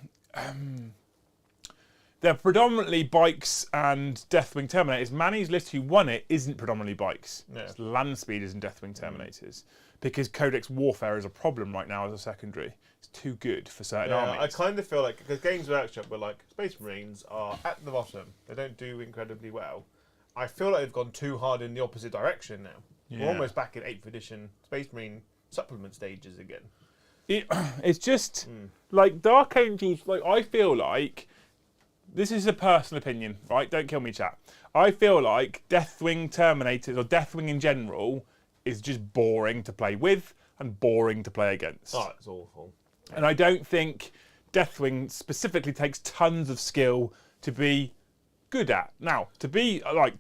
Speaker 1: They're predominantly bikes and Deathwing Terminators. Manny's list who won it isn't predominantly bikes.
Speaker 2: Yeah.
Speaker 1: It's land speeders and Deathwing Terminators. Because Codex Warfare is a problem right now as a secondary. It's too good for certain armies.
Speaker 2: I kind of feel like, because Games Workshop were like, Space Marines are at the bottom. They don't do incredibly well. I feel like they've gone too hard in the opposite direction now. Yeah. We're almost back in 8th edition Space Marine supplement stages again.
Speaker 1: It's just, like, Dark Angels, like, I feel like, this is a personal opinion, right? Don't kill me, chat. I feel like Deathwing Terminators, or Deathwing in general, is just boring to play with and boring to play against.
Speaker 2: Oh, it's awful.
Speaker 1: And I don't think Deathwing specifically takes tons of skill to be good at. Now, to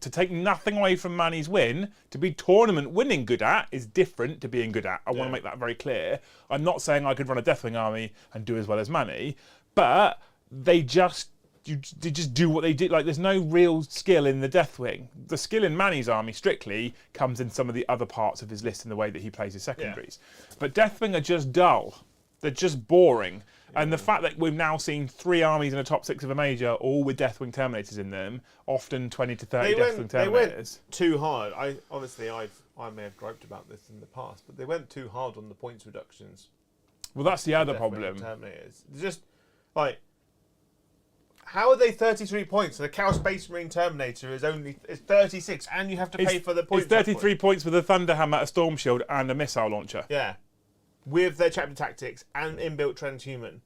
Speaker 1: take nothing away from Manny's win, to be tournament winning good at is different to being good at. I want to make that very clear. I'm not saying I could run a Deathwing army and do as well as Manny, but they just they just do what they do. Like, there's no real skill in the Deathwing. The skill in Manny's army, strictly, comes in some of the other parts of his list in the way that he plays his secondaries. Yeah. But Deathwing are just dull. They're just boring. Yeah. And the fact that we've now seen 3 armies in a top 6 of a major, all with Deathwing Terminators in them, often 20 to 30 Deathwing Terminators.
Speaker 2: They went too hard. I may have griped about this in the past, but they went too hard on the points reductions.
Speaker 1: Well, that's the other problem.
Speaker 2: Terminators. Just, like... How are they 33 points? So the Chaos Space Marine Terminator is 36, and you have to pay for the points.
Speaker 1: It's 33 points with a Thunderhammer, a Storm Shield, and a missile launcher.
Speaker 2: Yeah, with their chapter tactics and inbuilt transhuman.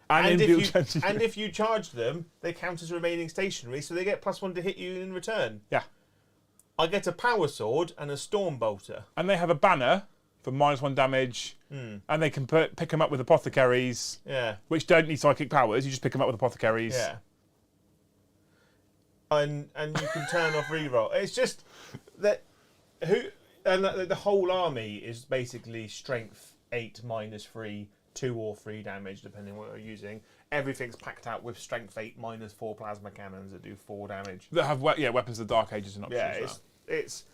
Speaker 1: And
Speaker 2: if you charge them, they count as remaining stationary, so they get +1 to hit you in return.
Speaker 1: Yeah.
Speaker 2: I get a Power Sword and a Storm Bolter.
Speaker 1: And they have a banner for -1 damage, and they can pick them up with apothecaries.
Speaker 2: Yeah.
Speaker 1: Which don't need psychic powers. You just pick them up with apothecaries.
Speaker 2: Yeah. And you can turn off reroll. It's just that the whole army is basically strength 8 -3, 2 or 3 damage depending on what you're using. Everything's packed out with strength 8 -4 plasma cannons that do 4 damage.
Speaker 1: That have weapons of the Dark Ages and options.
Speaker 2: Yeah, it's.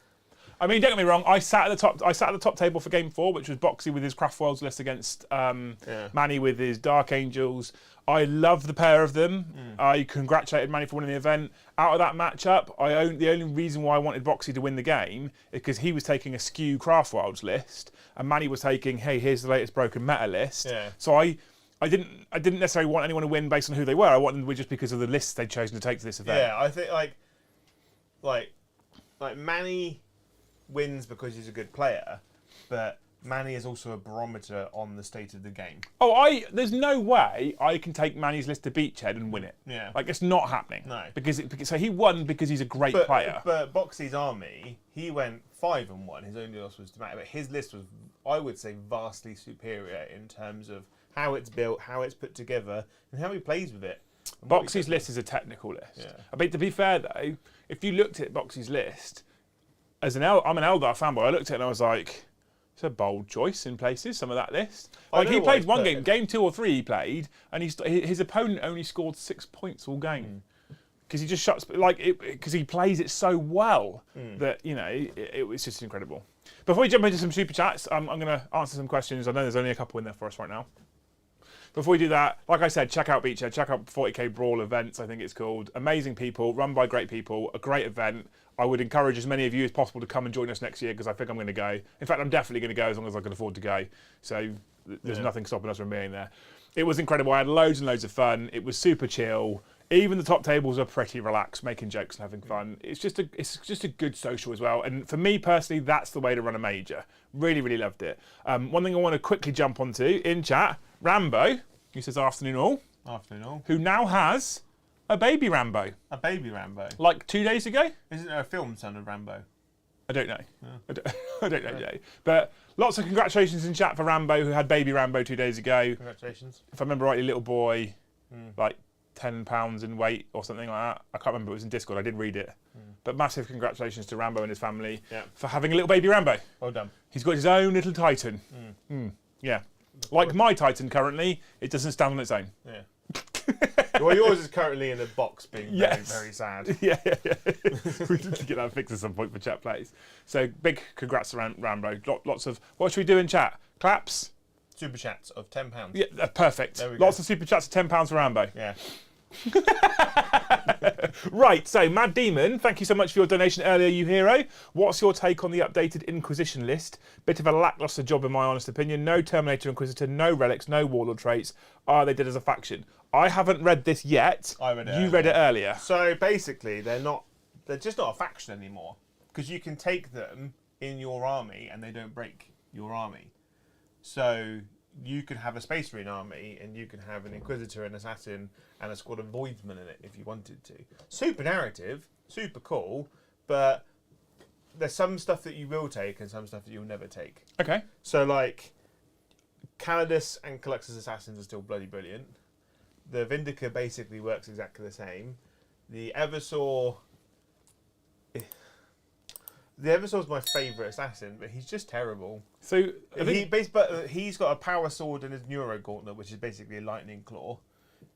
Speaker 1: I mean, don't get me wrong. I sat at the top table for Game 4, which was Boxy with his Craft Worlds list against Manny with his Dark Angels. I love the pair of them. I congratulated Manny for winning the event. Out of that matchup, the only reason why I wanted Boxy to win the game is because he was taking a skew Craft Worlds list, and Manny was taking, hey, here's the latest broken meta list.
Speaker 2: Yeah.
Speaker 1: So I didn't necessarily want anyone to win based on who they were. I wanted them to win just because of the lists they'd chosen to take to this event.
Speaker 2: Yeah, I think like Manny wins because he's a good player, but Manny is also a barometer on the state of the game.
Speaker 1: Oh, there's no way I can take Manny's list to Beachhead and win it.
Speaker 2: Yeah.
Speaker 1: Like, it's not happening.
Speaker 2: No.
Speaker 1: So he won because he's a great player.
Speaker 2: But Boxy's army, he went 5-1. His only loss was to Matt, but his list was, I would say, vastly superior in terms of how it's built, how it's put together, and how he plays with it.
Speaker 1: Boxy's list is a technical list.
Speaker 2: Yeah.
Speaker 1: I mean, to be fair, though, if you looked at Boxy's list, I'm an Eldar fanboy, I looked at it and I was like, it's a bold choice in places, some of that list. Like, he played one game 2 or 3 he played, and his opponent only scored 6 points all game. Because he just shuts, because he plays it so well that, it was just incredible. Before we jump into some super chats, I'm going to answer some questions. I know there's only a couple in there for us right now. Before we do that, like I said, check out Beachhead, check out 40k Brawl events, I think it's called. Amazing people, run by great people, a great event. I would encourage as many of you as possible to come and join us next year because I think I'm going to go. In fact, I'm definitely going to go as long as I can afford to go. So there's nothing stopping us from being there. It was incredible. I had loads and loads of fun. It was super chill. Even the top tables are pretty relaxed, making jokes and having fun. It's just a good social as well. And for me personally, that's the way to run a major. Really, really loved it. One thing I want to quickly jump onto in chat, Rambo, who says afternoon all.
Speaker 2: Afternoon all.
Speaker 1: Who now has a baby Rambo.
Speaker 2: A baby Rambo?
Speaker 1: Like 2 days ago?
Speaker 2: Isn't there a film son of Rambo?
Speaker 1: I don't know.
Speaker 2: Yeah.
Speaker 1: I don't know, Jay. But lots of congratulations in chat for Rambo, who had baby Rambo 2 days ago.
Speaker 2: Congratulations.
Speaker 1: If I remember rightly, little boy, like 10 pounds in weight or something like that. I can't remember, it was in Discord, I did read it. But massive congratulations to Rambo and his family for having a little baby Rambo.
Speaker 2: Well done.
Speaker 1: He's got his own little Titan. Yeah. Like my Titan currently, it doesn't stand on its own.
Speaker 2: Yeah. Well, yours is currently in a box being very, very sad.
Speaker 1: Yeah. We need to get that fixed at some point for chat plays. So big congrats to Rambo. Lots of, what should we do in chat? Claps?
Speaker 2: Super chats of £10.
Speaker 1: Yeah, perfect.
Speaker 2: There we go.
Speaker 1: Lots of super chats of £10 for Rambo.
Speaker 2: Yeah.
Speaker 1: Right, so Mad Demon, thank you so much for your donation earlier, you hero. What's your take on the updated Inquisition list? Bit of a lacklustre job in my honest opinion. No Terminator Inquisitor, no relics, no Warlord traits. Are they dead as a faction? I haven't read this yet.
Speaker 2: I read it.
Speaker 1: You read it earlier.
Speaker 2: So basically, they're just not a faction anymore because you can take them in your army and they don't break your army. So you could have a Space Marine army and you can have an Inquisitor, an Assassin, and a squad of Voidsmen in it if you wanted to. Super narrative, super cool, but there's some stuff that you will take and some stuff that you'll never take.
Speaker 1: Okay.
Speaker 2: So like, Calidus and Caluxus Assassins are still bloody brilliant. The Vindica basically works exactly the same. The Eversaw... The Eversaw's my favourite assassin, but he's just terrible.
Speaker 1: So
Speaker 2: he's got a power sword and his Neuro Gauntlet, which is basically a lightning claw.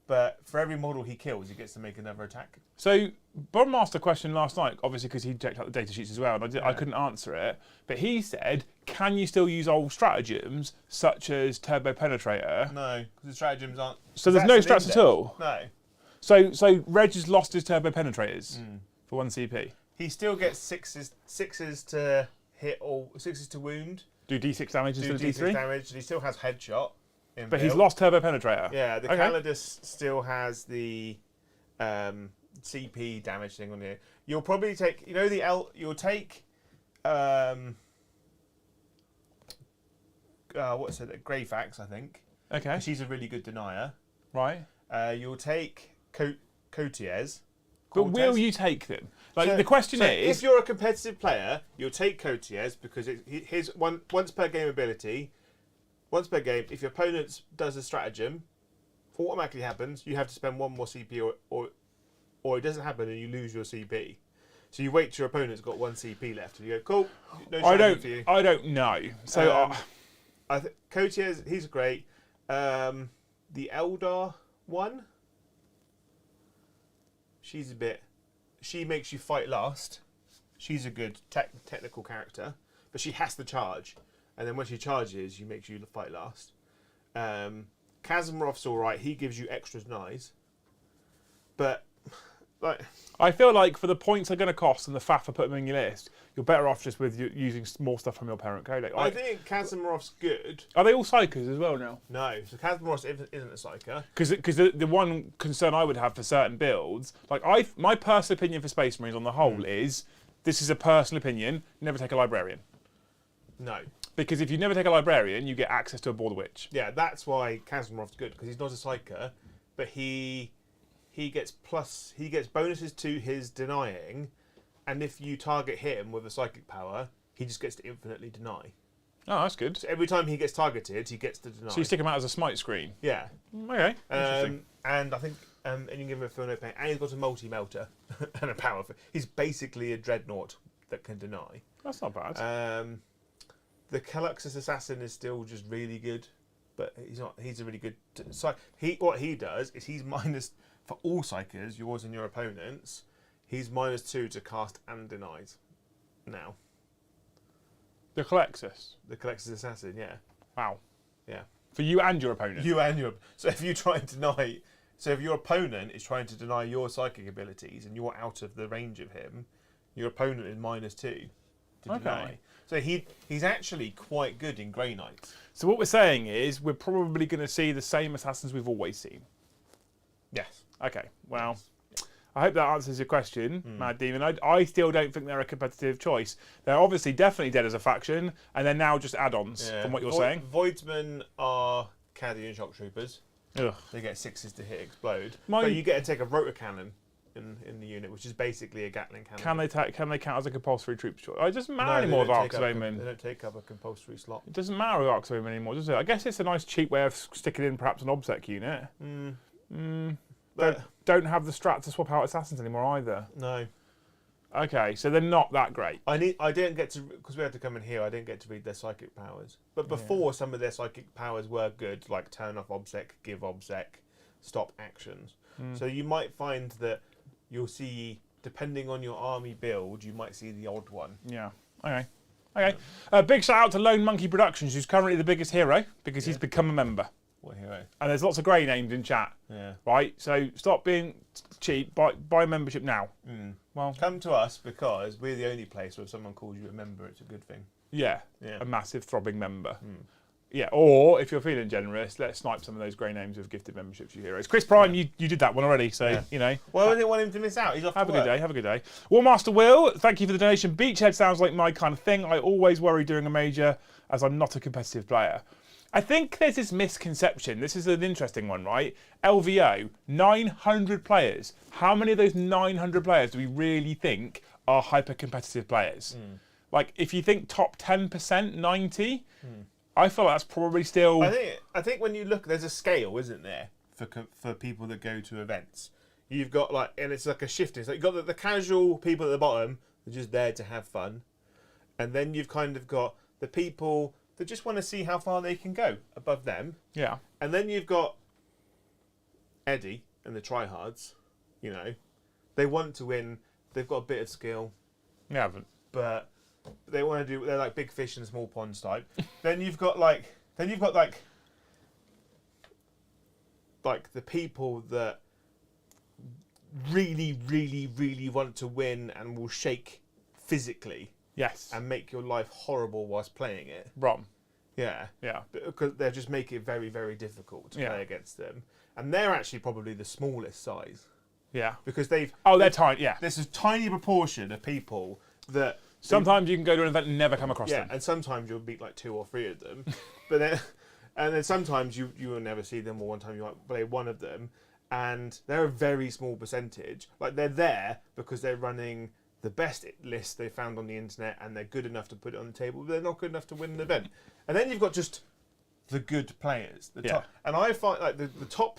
Speaker 2: but for every model he kills, he gets to make another attack.
Speaker 1: So, Bomb asked a question last night, obviously because he checked out the data sheets as well, and I couldn't answer it. But he said, can you still use old stratagems such as Turbo Penetrator?
Speaker 2: No, because the stratagems aren't.
Speaker 1: So there's no strats at all?
Speaker 2: No.
Speaker 1: So Reg has lost his Turbo Penetrators for 1 CP?
Speaker 2: He still gets sixes to hit or 6s to wound.
Speaker 1: Do D6 damage instead of
Speaker 2: D3
Speaker 1: D3?
Speaker 2: damage, and he still has headshot.
Speaker 1: But he's lost Turbo Penetrator?
Speaker 2: Yeah, the Calidus still has the CP damage thing on here. You'll probably take, you'll take, what's it, Greyfax, I think.
Speaker 1: Okay.
Speaker 2: She's a really good denier.
Speaker 1: Right.
Speaker 2: You'll take Cotiers.
Speaker 1: But will you take them? Like the question is,
Speaker 2: if you're a competitive player, you'll take Cotiers because his once per game ability. Once per game, if your opponent does a stratagem, automatically happens. You have to spend 1 more CP, or it doesn't happen and you lose your CP. So you wait till your opponent's got 1 CP left, and you go, cool. No stratagem for you.
Speaker 1: I don't know. So
Speaker 2: I think Cotiers, he's great. The Eldar one. She makes you fight last. She's a good technical character, but she has to charge, and then when she charges, she makes you fight last. Kazimrov's all right. He gives you extra denies, but
Speaker 1: I feel like for the points they're going to cost and the faff for putting them in your list, you're better off just with using more stuff from your parent codex.
Speaker 2: I think Kazimrov's good.
Speaker 1: Are they all psychers as well now?
Speaker 2: No, so Kazimrov's isn't a psyker.
Speaker 1: Because the one concern I would have for certain builds, like my personal opinion for Space Marines on the whole is, this is a personal opinion, never take a librarian.
Speaker 2: No.
Speaker 1: Because if you never take a librarian, you get access to a Border Witch.
Speaker 2: Yeah, that's why Kazimrov's good, because he's not a psyker, but he gets bonuses to his denying, and if you target him with a psychic power, he just gets to infinitely deny.
Speaker 1: Oh, that's good.
Speaker 2: So every time he gets targeted, he gets to deny.
Speaker 1: So you stick him out as a smite screen?
Speaker 2: Yeah.
Speaker 1: Okay, interesting.
Speaker 2: And I think, and you give him a feel no pain, and he's got a multi-melter and a power. He's basically a dreadnought that can deny.
Speaker 1: That's not bad.
Speaker 2: The Caluxus Assassin is still just really good, but he's not. He's a really good. What he does is he's minus for all psychers, yours and your opponents. He's -2 to cast and denies. Now.
Speaker 1: The Caluxus?
Speaker 2: The Caluxus Assassin, yeah.
Speaker 1: Wow.
Speaker 2: Yeah.
Speaker 1: For you and your opponent?
Speaker 2: You and your... So if you try and deny... So if your opponent is trying to deny your psychic abilities and you're out of the range of him, your opponent is -2 to deny. So he's actually quite good in Grey Knights.
Speaker 1: So what we're saying is we're probably going to see the same assassins we've always seen.
Speaker 2: Yes.
Speaker 1: Okay, well... I hope that answers your question, Mad Demon. I still don't think they're a competitive choice. They're obviously definitely dead as a faction, and they're now just add-ons, from what you're saying.
Speaker 2: Voidsmen are Cadian shock troopers.
Speaker 1: Ugh.
Speaker 2: They get 6s to hit explode. But you get to take a rotor cannon in the unit, which is basically a Gatling cannon.
Speaker 1: Can they count as a compulsory troops choice? It doesn't matter anymore with Arxbowmen.
Speaker 2: They don't take up a compulsory slot.
Speaker 1: It doesn't matter with Arxbowmen anymore, does it? I guess it's a nice cheap way of sticking in perhaps an OBSEC unit. Don't have the strat to swap out assassins anymore either.
Speaker 2: No.
Speaker 1: Okay, so they're not that great.
Speaker 2: I didn't get to, because we had to come in here, I didn't get to read their psychic powers. But before, some of their psychic powers were good, like turn off OBSEC, give OBSEC, stop actions. So you might find that you'll see, depending on your army build, you might see the odd one.
Speaker 1: Yeah. Okay. Big shout out to Lone Monkey Productions, who's currently the biggest hero because he's become a member.
Speaker 2: What hero?
Speaker 1: And there's lots of grey names in chat.
Speaker 2: Yeah.
Speaker 1: Right? So stop being cheap. Buy a membership now. Well,
Speaker 2: come to us because we're the only place where if someone calls you a member, it's a good thing.
Speaker 1: Yeah. A massive throbbing member. Yeah. Or if you're feeling generous, let's snipe some of those grey names with gifted memberships, you heroes. Chris Prime, you did that one already, so you know.
Speaker 2: Well, I didn't want him to miss out. He's off.
Speaker 1: Have a good day. Have a good day. Warmaster Will, thank you for the donation. Beachhead sounds like my kind of thing. I always worry during a major as I'm not a competitive player. I think there's this misconception. This is an interesting one, right? LVO, 900 players. How many of those 900 players do we really think are hyper-competitive players? Like, if you think top 10%, 90, I feel like that's probably still...
Speaker 2: I think when you look, there's a scale, isn't there, for people that go to events. You've got, like, and it's like a shifting. So you've got the casual people at the bottom, they're just there to have fun. And then you've kind of got the people... that just want to see how far they can go above them.
Speaker 1: Yeah.
Speaker 2: And then you've got Eddie and the tryhards, you know, they want to win. They've got a bit of skill.
Speaker 1: You haven't.
Speaker 2: But they want to do. They're like big fish in small ponds type. Then you've got like the people that really, really, really want to win and will shake physically.
Speaker 1: Yes.
Speaker 2: And make your life horrible whilst playing it.
Speaker 1: Brom.
Speaker 2: Yeah.
Speaker 1: Yeah.
Speaker 2: Because they just make it very, very difficult to play against them. And they're actually probably the smallest size.
Speaker 1: Yeah.
Speaker 2: Because they're
Speaker 1: tiny, yeah.
Speaker 2: There's a tiny proportion of people that...
Speaker 1: Sometimes you can go to an event and never come across them.
Speaker 2: Yeah, and sometimes you'll meet like 2 or 3 of them. But then sometimes you will never see them, or one time you might play one of them. And they're a very small percentage. Like, they're there because they're running the best list they found on the internet, and they're good enough to put it on the table, but they're not good enough to win an event. And then you've got just the good players. Top, and I find like the top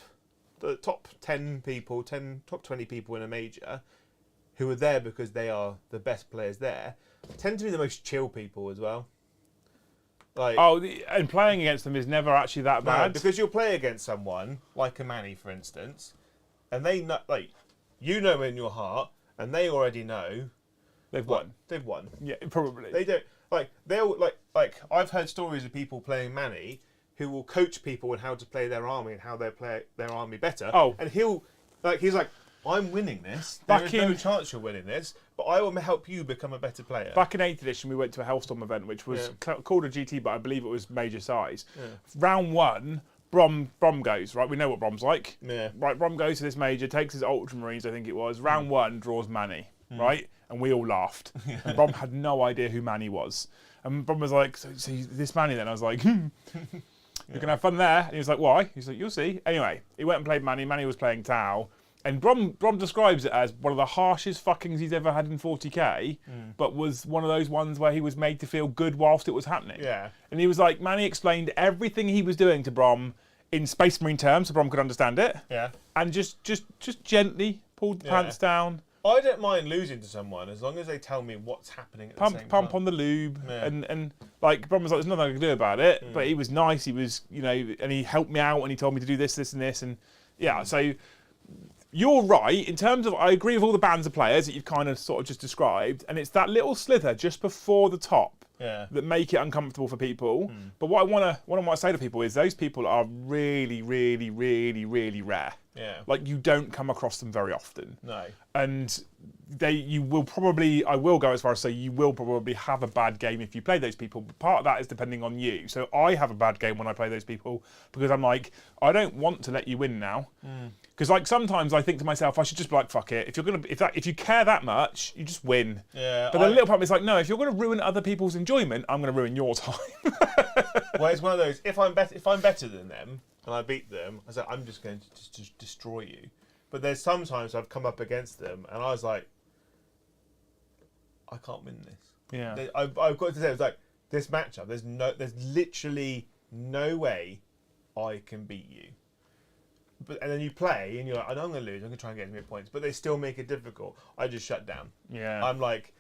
Speaker 2: 10 people, top 20 people in a major who are there because they are the best players there, tend to be the most chill people as well. Like,
Speaker 1: and playing against them is never actually that bad.
Speaker 2: No, because you'll play against someone like a Manny, for instance, and they know, like, you know in your heart, and they already know
Speaker 1: they've won.
Speaker 2: They've won.
Speaker 1: Yeah, probably.
Speaker 2: They don't they'll like I've heard stories of people playing Manny who will coach people on how to play their army and how they play their army better. And he's like, I'm winning this. There is no chance you're winning this, but I will help you become a better player.
Speaker 1: Back in 8th edition, we went to a Hellstorm event, which was called a GT, but I believe it was major size. Round 1. Brom goes, right? We know what Brom's like.
Speaker 2: Yeah.
Speaker 1: Right, Brom goes to this major, takes his Ultramarines, I think it was. Round 1, draws Manny, right? And we all laughed. And Brom had no idea who Manny was. And Brom was like, so this Manny then? I was like, you're going to have fun there. And he was like, why? He's like, you'll see. Anyway, he went and played Manny. Manny was playing Tau. And Brom describes it as one of the harshest fuckings he's ever had in 40k, but was one of those ones where he was made to feel good whilst it was happening.
Speaker 2: Yeah.
Speaker 1: And he was like, Manny explained everything he was doing to Brom in Space Marine terms, so Brom could understand it.
Speaker 2: Yeah.
Speaker 1: And just gently pulled the pants down.
Speaker 2: I don't mind losing to someone as long as they tell me what's happening at the same time.
Speaker 1: Pump on the lube. Yeah. And like, Brom was like, there's nothing I can do about it. But he was nice. He was, and he helped me out and he told me to do this, this and this. And so you're right. In terms of, I agree with all the bands of players that you've kind of sort of just described. And it's that little slither just before the top that make it uncomfortable for people. But what I want to say to people is those people are really, really, really, really rare.
Speaker 2: Yeah.
Speaker 1: Like, you don't come across them very often.
Speaker 2: No.
Speaker 1: And I will go as far as say you will probably have a bad game if you play those people. But part of that is depending on you. So I have a bad game when I play those people because I'm like, I don't want to let you win now. Because like sometimes I think to myself, I should just be like, fuck it. If you care that much, you just win.
Speaker 2: Yeah.
Speaker 1: But the little part is like, no, if you're going to ruin other people's enjoyment, I'm going to ruin your time.
Speaker 2: Well, it's one of those. If I'm better than them and I beat them, I say I'm just going to just destroy you. But there's sometimes I've come up against them and I was like, I can't win this.
Speaker 1: Yeah.
Speaker 2: I've got to say, it's like this matchup. There's literally no way I can beat you. And then you play and you're like, I know I'm going to lose. I'm going to try and get as many points, but they still make it difficult. I just shut down.
Speaker 1: Yeah.
Speaker 2: I'm like,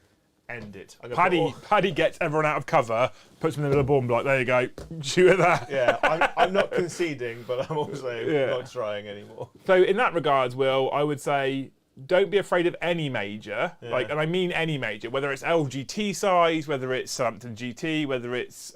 Speaker 2: end it.
Speaker 1: Paddy gets everyone out of cover, puts them in the middle of the ball and be like, there you go, shoot at that.
Speaker 2: Yeah, I'm not conceding, but I'm also not trying anymore.
Speaker 1: So in that regards, Will, I would say don't be afraid of any major, and I mean any major, whether it's LGT size, whether it's Southampton GT, whether it's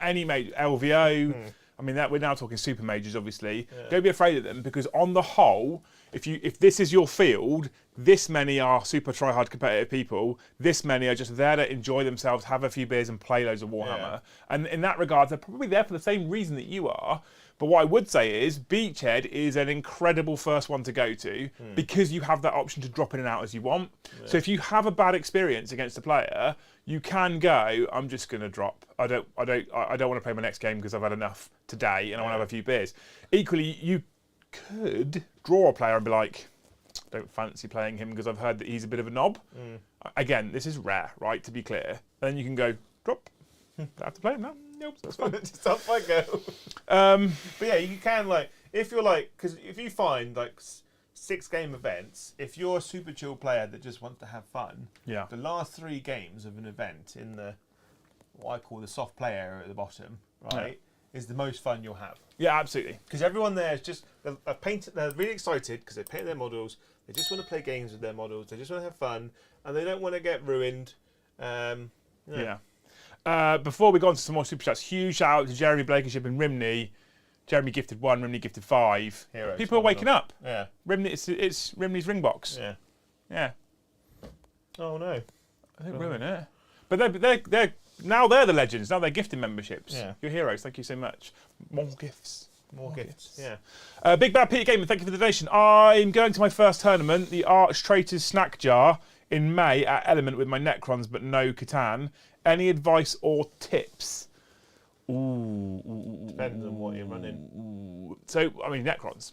Speaker 1: any major, LVO. I mean, we're now talking super majors, obviously. Yeah. Don't be afraid of them because on the whole, if this is your field, this many are super try-hard competitive people. This many are just there to enjoy themselves, have a few beers and play loads of Warhammer. Yeah. And in that regard, they're probably there for the same reason that you are. But what I would say is Beachhead is an incredible first one to go to because you have that option to drop in and out as you want. Yeah. So if you have a bad experience against a player, you can go, I'm just going to drop. I don't want to play my next game because I've had enough today and I want to have a few beers. Equally, you could draw a player and be like, I don't fancy playing him because I've heard that he's a bit of a knob. Again, this is rare, right, to be clear. And then you can go, drop. Don't have to play him now. Nope, that's fine.
Speaker 2: Just off I go. But yeah, you can, like, if you're like, because if you find like 6-game events, if you're a super chill player that just wants to have fun, the last 3 games of an event in the what I call the soft play area at the bottom, right? is the most fun you'll have.
Speaker 1: Yeah, absolutely.
Speaker 2: Because everyone there is just they're really excited because they paint their models. They just want to play games with their models. They just want to have fun, and they don't want to get ruined.
Speaker 1: Yeah. Before we go on to some more super chats, huge shout out to Jeremy Blankenship and Rimney. Jeremy gifted 1, Rimney gifted 5.
Speaker 2: Heroes,
Speaker 1: people are waking up.
Speaker 2: Yeah.
Speaker 1: Rimney, it's Rimney's ring box.
Speaker 2: Yeah.
Speaker 1: Yeah.
Speaker 2: Oh no.
Speaker 1: I think ruin it. But they're now they're the legends. Now they're gifting memberships.
Speaker 2: Yeah.
Speaker 1: You're heroes. Thank you so much. More gifts.
Speaker 2: More gifts. Yeah.
Speaker 1: Big Bad Peter Gamer, thank you for the donation. I'm going to my first tournament, the Arch Traitors Snack Jar, in May at Element with my Necrons, but no Catan. Any advice or tips?
Speaker 2: Depends on what you're running.
Speaker 1: So, I mean, Necrons.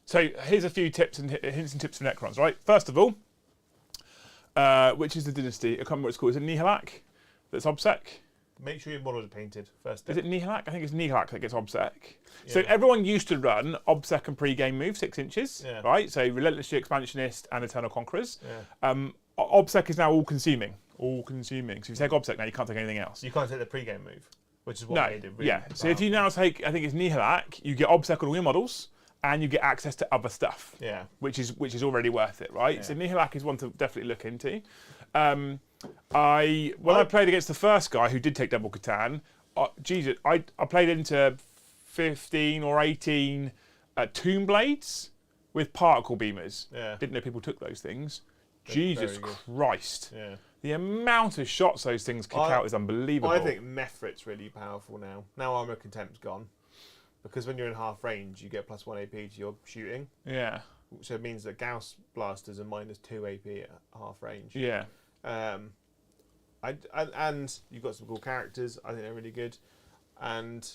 Speaker 1: So, here's a few tips and hints and tips for Necrons, right? First of all, which is the dynasty? I can't remember what it's called. Is it Nihilak? That's OBSEC?
Speaker 2: Make sure your models are painted first.
Speaker 1: Is it Nihilak? I think it's Nihilak that gets OBSEC.
Speaker 2: Yeah.
Speaker 1: So everyone used to run OBSEC and pre-game move, 6 inches, right? So Relentlessly Expansionist and Eternal Conquerors.
Speaker 2: Yeah.
Speaker 1: OBSEC is now all-consuming. All-consuming. So if you take OBSEC now, you can't take anything else.
Speaker 2: You can't take the pre-game move, which is what made it really
Speaker 1: yeah. So if you now take, I think it's Nihilak, you get OBSEC on all your models, and you get access to other stuff.
Speaker 2: Yeah.
Speaker 1: Which is already worth it, right?
Speaker 2: Yeah.
Speaker 1: So Nihilak is one to definitely look into. When I played against the first guy who did take double Catan, Jesus, I played into 15 or 18 Tomb Blades with particle beamers.
Speaker 2: Yeah.
Speaker 1: Didn't know people took those things.
Speaker 2: They're
Speaker 1: Jesus Christ.
Speaker 2: Yeah.
Speaker 1: The amount of shots those things kick out is unbelievable.
Speaker 2: I think Mephrit's really powerful now. Now Armour Contempt's gone. Because when you're in half range, you get +1 AP to your shooting.
Speaker 1: Yeah.
Speaker 2: So it means that Gauss blasters are -2 AP at half range.
Speaker 1: Yeah.
Speaker 2: And you've got some cool characters. I think they're really good. And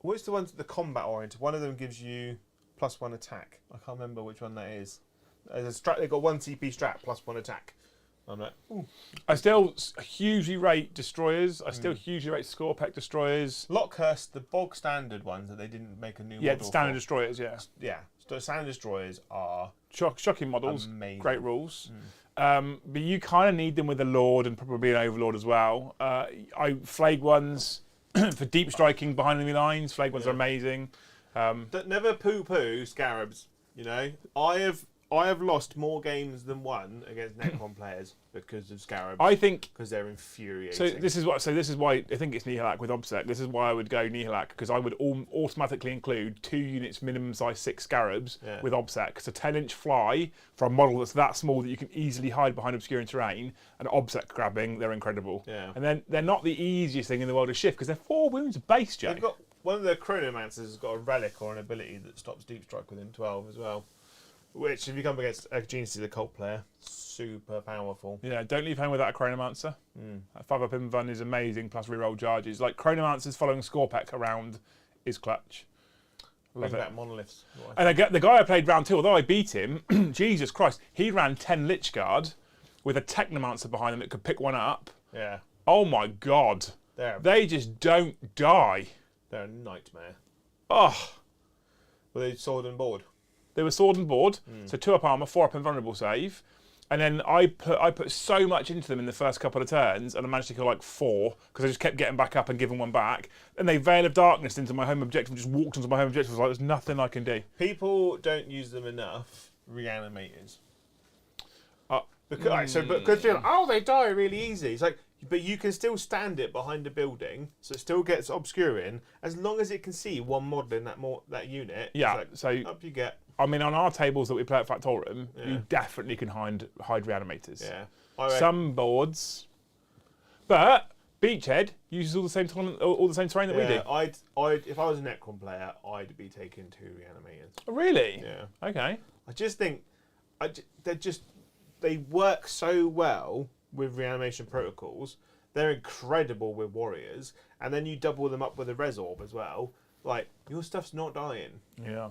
Speaker 2: what's the ones the combat oriented? One of them gives you +1 attack. I can't remember which one that is. There's a strat. They've got 1 CP strat +1 attack. I'm like, ooh.
Speaker 1: I still hugely rate destroyers. I still hugely rate Scorpec destroyers.
Speaker 2: Lockhurst, the bog standard ones that they didn't make a new model
Speaker 1: Yeah, standard
Speaker 2: for.
Speaker 1: destroyers. Yeah.
Speaker 2: Yeah, so standard destroyers are
Speaker 1: shocking models.
Speaker 2: amazing.
Speaker 1: Great rules. But you kind of need them with a Lord and probably an Overlord as well. Flag ones for deep striking behind enemy lines. Flag ones are amazing.
Speaker 2: Never poo-poo Scarabs. You know, I have lost more games than one against Necron players because of Scarabs.
Speaker 1: I think
Speaker 2: because they're infuriating.
Speaker 1: So this is why I think it's Nihilak with OBSEC. This is why I would go Nihilak, because I would automatically include 2 units minimum size 6 Scarabs with OBSEC. So 10-inch fly for a model that's that small that you can easily hide behind obscuring terrain, and OBSEC grabbing, they're incredible.
Speaker 2: Yeah.
Speaker 1: And then they're not the easiest thing in the world to shift because they're 4 wounds base, Jay.
Speaker 2: They've got one of the Chronomancers has got a relic or an ability that stops deep strike within 12 as well. Which, if you come against a Genius the Cult player, super powerful.
Speaker 1: Yeah, don't leave home without a Chronomancer. 5-up Invuln is amazing, plus reroll charges. Like, Chronomancers following Scorpec around is clutch.
Speaker 2: Bring back monoliths.
Speaker 1: And the guy I played round 2, although I beat him, Jesus Christ, he ran 10 Lich Guard with a Technomancer behind him that could pick one up.
Speaker 2: Yeah.
Speaker 1: Oh my God. They just don't die.
Speaker 2: They're a nightmare.
Speaker 1: Oh.
Speaker 2: Were they sword and board?
Speaker 1: They were sword and board, so 2-up armor, 4-up invulnerable save. And then I put so much into them in the first couple of turns, and I managed to kill like 4 because I just kept getting back up and giving one back. And they Veil of Darkness into my home objective, and just walked into my home objective. I was like, there's nothing I can do.
Speaker 2: People don't use them enough. Reanimators. Because you're like, oh, they die really easy. It's like, but you can still stand it behind a building, so it still gets obscuring as long as it can see one model in that unit.
Speaker 1: Yeah.
Speaker 2: Like,
Speaker 1: so
Speaker 2: up you get.
Speaker 1: I mean, on our tables that we play at Factorum, you definitely can hide reanimators.
Speaker 2: Yeah.
Speaker 1: Some boards, but Beachhead uses all the same terrain that we do.
Speaker 2: I'd if I was a Necron player, I'd be taking 2 reanimators.
Speaker 1: Oh, really?
Speaker 2: Yeah.
Speaker 1: Okay.
Speaker 2: I just think they work so well with reanimation protocols. They're incredible with warriors, and then you double them up with a Resorb as well. Like, your stuff's not dying.
Speaker 1: Yeah.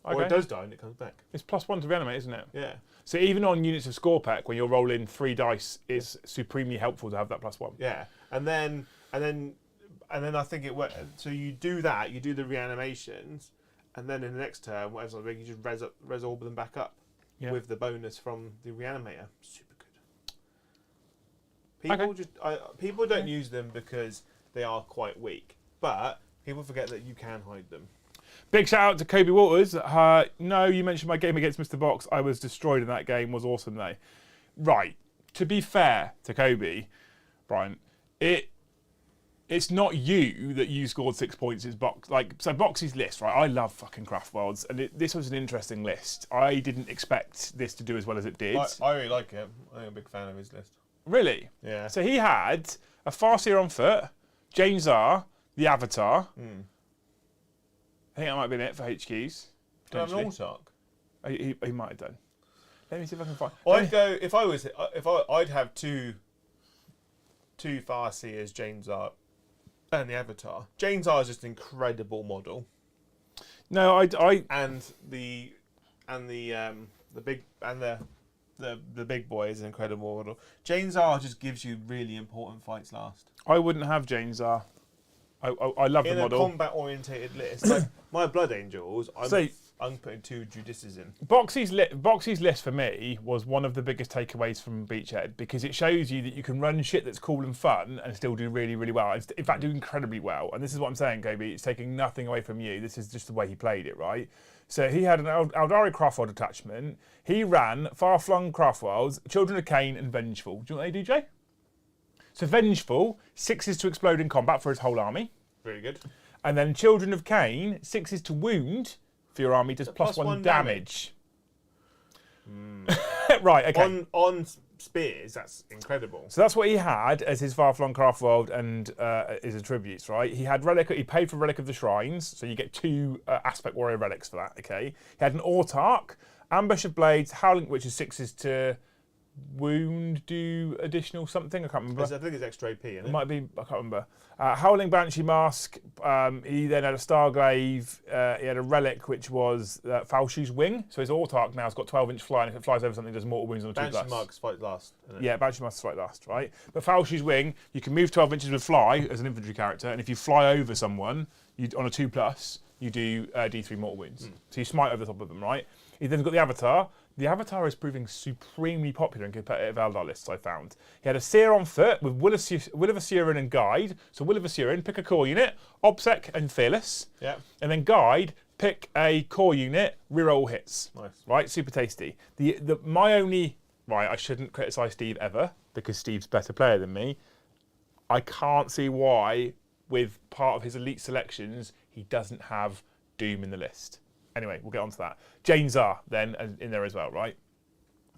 Speaker 2: Or it does die and it comes back.
Speaker 1: It's +1 to reanimate, isn't it?
Speaker 2: Yeah.
Speaker 1: So even on units of Scorpec, when you're rolling 3 dice, it's supremely helpful to have that +1.
Speaker 2: Yeah. And then I think it works. So you do that, you do the reanimations, and then in the next turn, whatever's on the ring, you just resorb them back up with the bonus from the reanimator. Super good. People don't use them because they are quite weak. but people forget that you can hide them.
Speaker 1: Big shout out to Kobe Waters. No, you mentioned my game against Mr. Box. I was destroyed in that game. Was awesome though. Right. To be fair to Kobe, Brian, it's not you that you scored 6 points. It's Box. So Boxy's list, right? I love fucking Craft Worlds, and this was an interesting list. I didn't expect this to do as well as it did.
Speaker 2: I really like it. I'm a big fan of his list.
Speaker 1: Really?
Speaker 2: Yeah.
Speaker 1: So he had a Farseer on foot, Jane Czar, the Avatar. I think that might have been it for HQs.
Speaker 2: Do you have an Autark?
Speaker 1: He might have done. Let me see if I can find.
Speaker 2: I'd go I'd have two Farseers, Jane Czar, and the Avatar. Jane Czar is just an incredible model.
Speaker 1: No,
Speaker 2: and the big boy is an incredible model. Jane Czar just gives you really important fights last.
Speaker 1: I wouldn't have Jane Czar. I love the model.
Speaker 2: In a combat-orientated list, like my Blood Angels, I'm putting 2 Judices in.
Speaker 1: Boxy's list for me was one of the biggest takeaways from Beachhead because it shows you that you can run shit that's cool and fun and still do really, really well. In fact, do incredibly well. And this is what I'm saying, Kobe. It's taking nothing away from you. This is just the way he played it, right? So he had an Aeldari Craftworld attachment. He ran Far-Flung Craftworlds, Children of Cain, and Vengeful. Do you know what they do, Jay? So Vengeful, 6 to explode in combat for his whole army.
Speaker 2: Very good.
Speaker 1: And then Children of Cain, 6 to wound for your army, does +1 damage. Right, okay.
Speaker 2: On spears, that's incredible.
Speaker 1: So that's what he had as his Far-Flung Craftworld and his attributes, right? He had he paid for Relic of the Shrines, so you get 2 Aspect Warrior Relics for that, okay? He had an Autark, Ambush of Blades, Howling, which is 6 to wound, do additional something, I can't remember.
Speaker 2: I think it's extra AP, isn't it?
Speaker 1: It might be, I can't remember. Howling Banshee Mask, he then had a Starglaive, he had a Relic which was Falshi's Wing, so his Autark now has got 12-inch fly, and if it flies over something it does mortal wounds on a 2+.
Speaker 2: Banshee Mask's fight last, isn't it?
Speaker 1: Yeah, Banshee Mask's fight last, right? But Falshi's Wing, you can move 12 inches with fly as an infantry character, and if you fly over someone on a 2+, you do D3 mortal wounds. So you smite over the top of them, right? He then got the Avatar. The Avatar is proving supremely popular in competitive Eldar lists, I found. He had a Seer on foot with Will of Asuran and Guide. So Will of Asuran, pick a core unit, Obsec and Fearless.
Speaker 2: Yeah.
Speaker 1: And then Guide, pick a core unit, reroll hits.
Speaker 2: Nice.
Speaker 1: Right, super tasty. I shouldn't criticise Steve ever, because Steve's a better player than me. I can't see why, with part of his elite selections, he doesn't have Doom in the list. Anyway, we'll get on to that. Jane Czar then in there as well, right?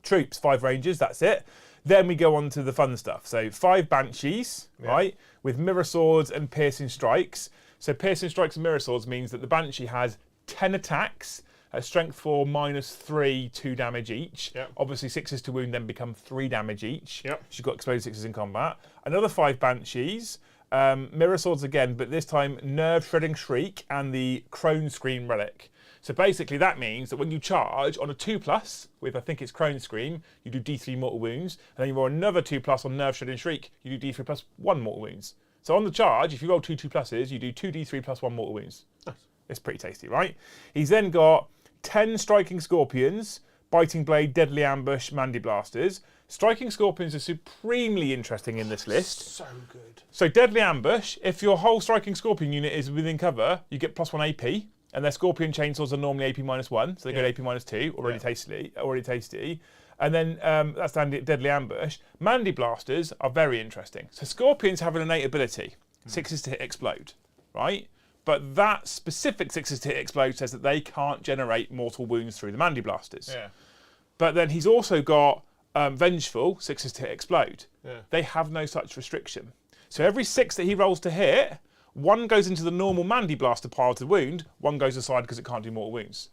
Speaker 1: Troops, 5 Rangers, that's it. Then we go on to the fun stuff. So 5 Banshees, right? With Mirror Swords and Piercing Strikes. So Piercing Strikes and Mirror Swords means that the Banshee has 10 attacks, strength 4, -3, 2 damage each.
Speaker 2: Yep.
Speaker 1: Obviously 6 to wound then become 3 damage each.
Speaker 2: Yep.
Speaker 1: She's got exploded 6 in combat. Another 5 Banshees. Mirror Swords again, but this time Nerve Shredding Shriek and the Crone Scream Relic. So basically that means that when you charge on a 2+ with, I think it's Crone Scream, you do D3 mortal wounds, and then you roll another 2+ on Nerve Shredding Shriek, you do D3 +1 mortal wounds. So on the charge, if you roll 2 2+s, you do 2 D3 +1 mortal wounds.
Speaker 2: Nice.
Speaker 1: It's pretty tasty, right? He's then got 10 Striking Scorpions, Biting Blade, Deadly Ambush, Mandy Blasters. Striking Scorpions are supremely interesting in this list.
Speaker 2: So good.
Speaker 1: So Deadly Ambush, if your whole Striking Scorpion unit is within cover, you get +1 AP. And their Scorpion Chainsaws are normally AP -1, so they go to AP -2, already tasty. And then that's Deadly Ambush. Mandy Blasters are very interesting. So Scorpions have an innate ability, 6 to hit explode, right? But that specific 6 to hit explode says that they can't generate mortal wounds through the Mandy Blasters.
Speaker 2: Yeah.
Speaker 1: But then he's also got Vengeful, 6 to hit explode.
Speaker 2: Yeah.
Speaker 1: They have no such restriction. So every 6 that he rolls to hit, 1 goes into the normal Mandy Blaster pile to wound, 1 goes aside because it can't do mortal wounds.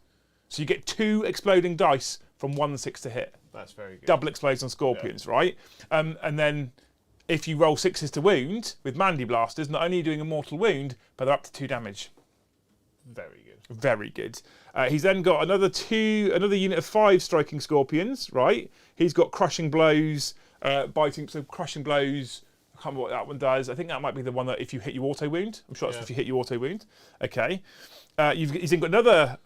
Speaker 1: So you get 2 exploding dice from 1 6 to hit.
Speaker 2: That's very good.
Speaker 1: Double explodes on Scorpions, right? And then if you roll 6 to wound with Mandy Blasters, not only are you doing a mortal wound, but they're up to 2 damage.
Speaker 2: Very good.
Speaker 1: Very good. He's then got another unit of 5 Striking Scorpions, right? He's got Crushing Blows, Biting, so Crushing Blows, I can't remember what that one does. I think that might be the one that if you hit you auto wound. I'm sure that's if you hit you auto wound. Okay. He's then got another,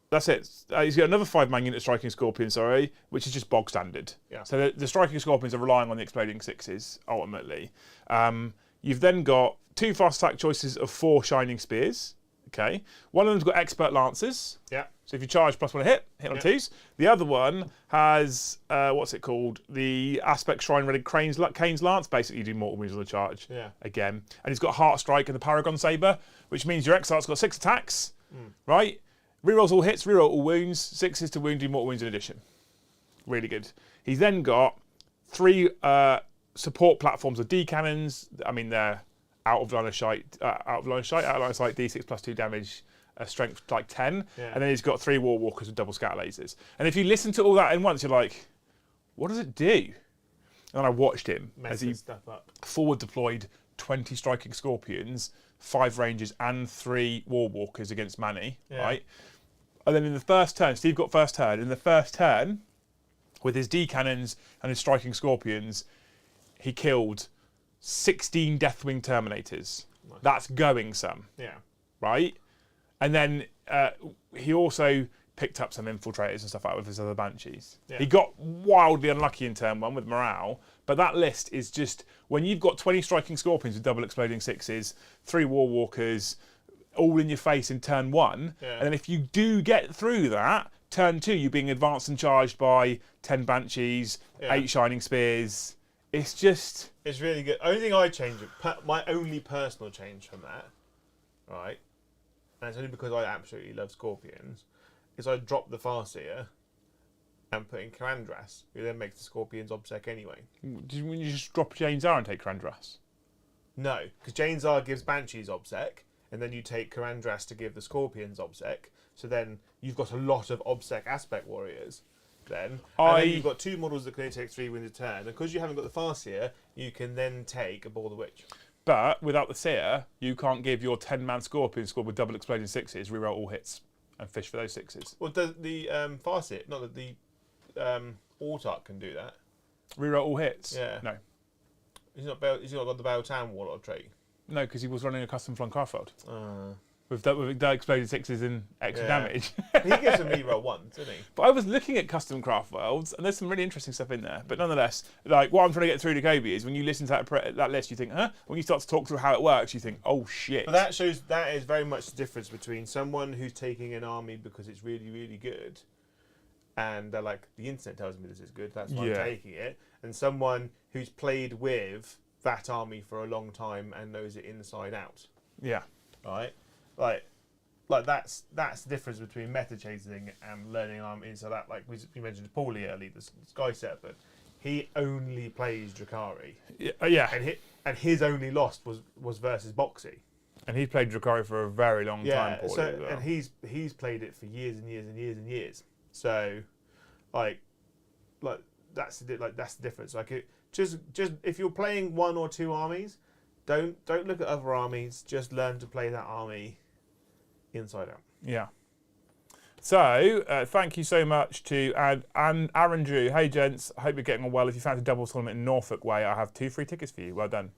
Speaker 1: that's it. He's got another 5-man unit Striking Scorpion, which is just bog standard.
Speaker 2: Yeah.
Speaker 1: So the Striking Scorpions are relying on the exploding 6s, ultimately. You've then got 2 fast attack choices of 4 Shining Spears. Okay. One of them's got Expert Lances.
Speaker 2: Yeah.
Speaker 1: So if you charge +1 hit on 2s. The other one has, what's it called? The Aspect Shrine Redded Cane's Lance. Basically, you do mortal wounds on the charge.
Speaker 2: Yeah.
Speaker 1: Again. And he's got Heart Strike and the Paragon Saber, which means your Exile's got 6 attacks. Right? Rerolls all hits, reroll all wounds. 6s to wound, do mortal wounds in addition. Really good. He's then got 3 support platforms of D cannons. I mean, they're out of line of sight, D6 +2 damage, strength like 10, and then he's got 3 War Walkers with double scatter lasers. And if you listen to all that in once, you're like, what does it do? And I watched him as he forward deployed 20 striking scorpions, 5 rangers, and 3 War Walkers against Manny, right? And then in the first turn, Steve got first turn. In the first turn, with his D cannons and his striking scorpions, he killed 16 Deathwing Terminators. Nice. That's going some.
Speaker 2: Yeah.
Speaker 1: Right? And then he also picked up some infiltrators and stuff like that with his other Banshees. Yeah. He got wildly unlucky in turn 1 with morale, but that list is just, when you've got 20 striking scorpions with double exploding 6s, 3 War Walkers, all in your face in turn 1, and then if you do get through that, turn 2, you're being advanced and charged by 10 Banshees, 8 Shining Spears. It's just...
Speaker 2: It's really good. Only thing I change, my only personal change from that, right, and it's only because I absolutely love Scorpions, is I drop the Farseer and put in Karandras, who then makes the Scorpions obsec anyway.
Speaker 1: When you just drop Jane Zara and take Karandras?
Speaker 2: No, because Jane Zara gives Banshees obsec, and then you take Karandras to give the Scorpions obsec, so then you've got a lot of obsec aspect warriors. Then you've got 2 models that can only take 3 wins a turn. And because you haven't got the Farseer, you can then take a Ball the Witch.
Speaker 1: But without the Seer, you can't give your 10-man Scorpion squad with double exploding 6s, reroll all hits, and fish for those 6s.
Speaker 2: Well, the Farseer, not that the Autarch can do that.
Speaker 1: Reroll all hits?
Speaker 2: Yeah.
Speaker 1: No.
Speaker 2: He's not got the Baotan Warlock trait.
Speaker 1: No, because he was running a custom flung Carfield. With exploded 6s and extra damage.
Speaker 2: He gets them reroll once, doesn't he?
Speaker 1: But I was looking at custom craft worlds, and there's some really interesting stuff in there. But nonetheless, like what I'm trying to get through to Kobe is when you listen to that list, you think, huh? When you start to talk through how it works, you think, oh shit.
Speaker 2: But that is very much the difference between someone who's taking an army because it's really, really good, and they're like, the internet tells me this is good, that's why I'm taking it, and someone who's played with that army for a long time and knows it inside out.
Speaker 1: Yeah.
Speaker 2: Right? Like that's the difference between meta chasing and learning armies. So that, like we mentioned Paulie early, the Sky Set, but he only plays Drakari.
Speaker 1: Yeah.
Speaker 2: And his only loss was versus Boxy.
Speaker 1: And he played Drakari for a very long time.
Speaker 2: Paulie, so and he's played it for years and years and years and years. So, like that's the difference. Like just if you're playing 1 or 2 armies, don't look at other armies. Just learn to play that army inside out.
Speaker 1: Yeah. So, thank you so much to Aaron Drew. Hey, gents. I hope you're getting on well. If you fancy double tournament in Norfolk way, I have 2 free tickets for you. Well done.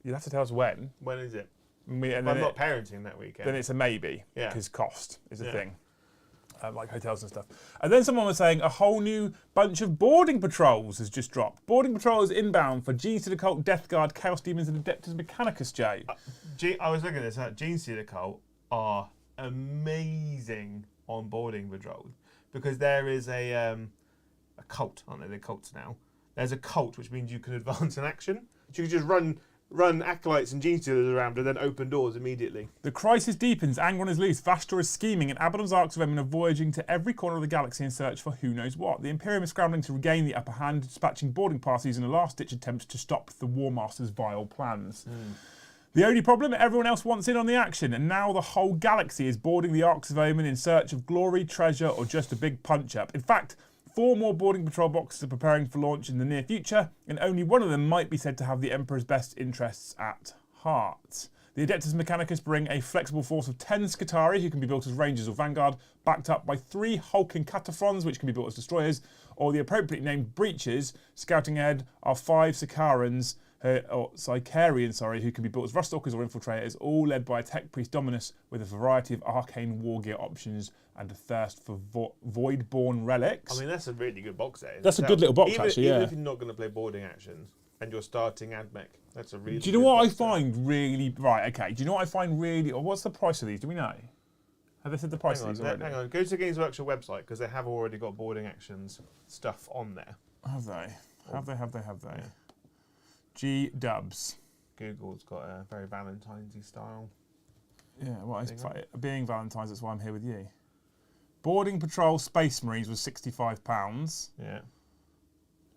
Speaker 1: You'll have to tell us when.
Speaker 2: When is it?
Speaker 1: I'm
Speaker 2: not parenting that weekend.
Speaker 1: Then it's a maybe.
Speaker 2: Yeah.
Speaker 1: Because cost is a thing. Like hotels and stuff. And then someone was saying a whole new bunch of boarding patrols has just dropped. Boarding patrol is inbound for Genes to the Cult, Death Guard, Chaos Demons, and Adeptus Mechanicus, Jay.
Speaker 2: I was looking at this. Genes to the Cult are amazing on boarding patrols because there is a cult, aren't they? They're cults now. There's a cult, which means you can advance an action. So you can just run acolytes and gene stealers around and then open doors immediately.
Speaker 1: The crisis deepens, Angron is loose, Vastor is scheming, and Abaddon's arcs of Emin are voyaging to every corner of the galaxy in search for who knows what. The Imperium is scrambling to regain the upper hand, dispatching boarding parties in a last-ditch attempt to stop the War Master's vile plans. The only problem, everyone else wants in on the action, and now the whole galaxy is boarding the Arcs of Omen in search of glory, treasure, or just a big punch-up. In fact, 4 more boarding patrol boxes are preparing for launch in the near future, and only one of them might be said to have the Emperor's best interests at heart. The Adeptus Mechanicus bring a flexible force of 10 Skitarii, who can be built as Rangers or Vanguard, backed up by 3 hulking Cataphrons, which can be built as Destroyers, or the appropriately named Breaches. Scouting ahead are 5 Sicarians, who can be built as Ruststalkers or Infiltrators, all led by a Tech Priest Dominus with a variety of arcane war gear options and a thirst for Voidborn relics.
Speaker 2: I mean, that's a really good box set.
Speaker 1: That's a good little box, actually,
Speaker 2: Even if you're not going to play boarding actions and you're starting AdMech, That's a really.
Speaker 1: Do you know what I find really right? Okay. Do you know what I find really? Or what's the price of these? Do we know? Have they said the price of these already?
Speaker 2: Hang on. Go to the Games Workshop website because they have already got boarding actions stuff on there.
Speaker 1: Have they? Have they? Yeah. G Dubs.
Speaker 2: Google's got a very Valentine's-y style.
Speaker 1: Yeah, well, being Valentine's, that's why I'm here with you. Boarding Patrol Space Marines was £65.
Speaker 2: Yeah.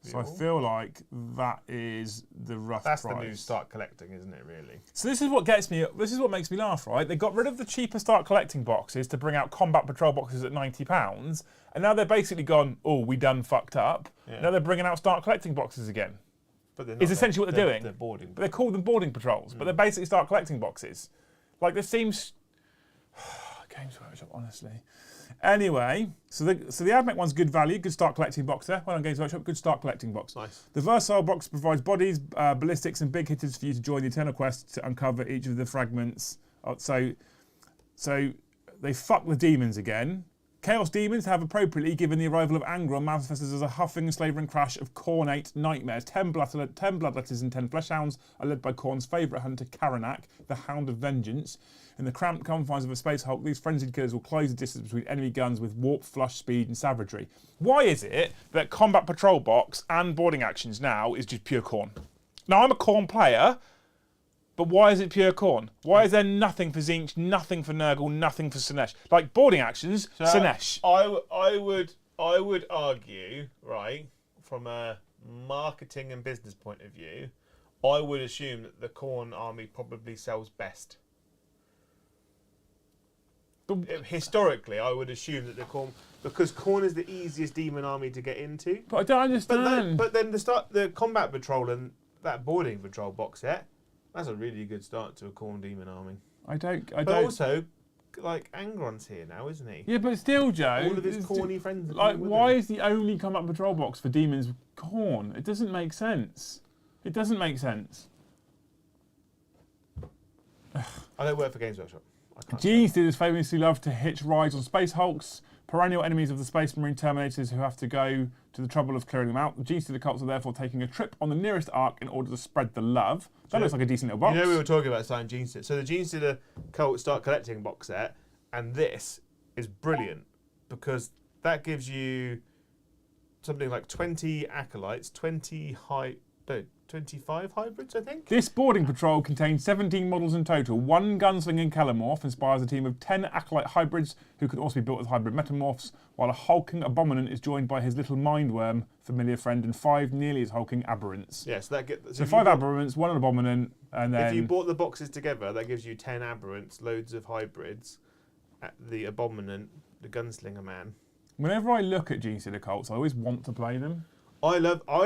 Speaker 1: So I feel like that is the rough price.
Speaker 2: That's the new start collecting, isn't it, really?
Speaker 1: So this is what gets me, this is what makes me laugh, right? They got rid of the cheaper start collecting boxes to bring out Combat Patrol boxes at £90, and now they're basically gone, oh, we done fucked up. Yeah. Now they're bringing out start collecting boxes again.
Speaker 2: But they're not.
Speaker 1: It's essentially what they're doing.
Speaker 2: They're boarding.
Speaker 1: But they call them boarding patrols, but they're basically start collecting boxes. Like, this seems... Games Workshop, honestly. Anyway, so the AdMech one's good value, good start collecting box there. Well done, Games Workshop, good start collecting box. Nice. The Versatile box provides bodies, ballistics, and big hitters for you to join the Eternal Quest to uncover each of the fragments. So they fuck the demons again. Chaos Demons have appropriately given the arrival of Angron manifested as a huffing, slavering crash of Khornate nightmares. 10 bloodletters and 10 fleshhounds are led by Khorne's favourite hunter, Karanak, the Hound of Vengeance. In the cramped confines of a space hulk, these frenzied killers will close the distance between enemy guns with warp, flush, speed and savagery. Why is it that Combat Patrol box and boarding actions now is just pure Khorne? Now, I'm a Khorne player, but why is it pure Khorne? Why is there nothing for Tzeentch, nothing for Nurgle, nothing for Sinesh? Like, boarding actions, so Sinesh.
Speaker 2: I would argue, right, from a marketing and business point of view, I would assume that the Khorne army probably sells best. Historically, I would assume that the Khorne, because Khorne is the easiest demon army to get into.
Speaker 1: But I don't understand.
Speaker 2: But then the Combat Patrol and that Boarding Patrol box set, that's a really good start to a Khorne demon army.
Speaker 1: But
Speaker 2: also, like, Angron's here now, isn't he?
Speaker 1: Yeah, but still, Joe.
Speaker 2: All of his corny friends.
Speaker 1: Like, why is the only Combat Patrol box for demons Khorne? It doesn't make sense. It doesn't make sense.
Speaker 2: I don't work for Games Workshop.
Speaker 1: Genestealers famously love to hitch rides on Space Hulks, perennial enemies of the Space Marine Terminators who have to go to the trouble of clearing them out. The Genestealer cults are therefore taking a trip on the nearest arc in order to spread the love. That looks like a decent little box.
Speaker 2: You know, we were talking about starting Genestealer. So the Genestealer cult start collecting box set, and this is brilliant because that gives you something like 20 acolytes, 25 hybrids, I think.
Speaker 1: This boarding patrol contains 17 models in total. One gunslinging Kellamorph inspires a team of 10 acolyte hybrids who can also be built with hybrid metamorphs, while a hulking abominant is joined by his little mindworm familiar friend and 5 nearly as hulking aberrants.
Speaker 2: Yes,
Speaker 1: so 5 aberrants, 1 abominant, and then...
Speaker 2: If you bought the boxes together, that gives you 10 aberrants, loads of hybrids, the abominant, the gunslinger man.
Speaker 1: Whenever I look at Genestealer cults, I always want to play them.
Speaker 2: I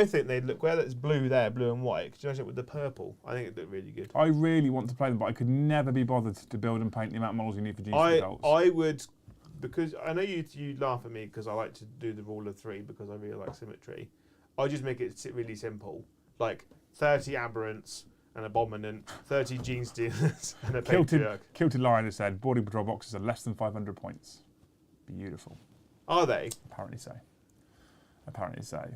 Speaker 2: think they'd look, where it's blue there, blue and white, could you imagine it with the purple? I think it'd look really good.
Speaker 1: I really want to play them, but I could never be bothered to build and paint the amount of models you need for Genestealer cults.
Speaker 2: I would, because I know you laugh at me because I like to do the rule of 3 because I really like symmetry. I just make it really simple. Like 30 aberrants, an abominant, 30 Genestealers, and a patriarch.
Speaker 1: Kilted Lion has said, boarding patrol boxes are less than 500 points. Beautiful.
Speaker 2: Are they?
Speaker 1: Apparently so. Apparently so.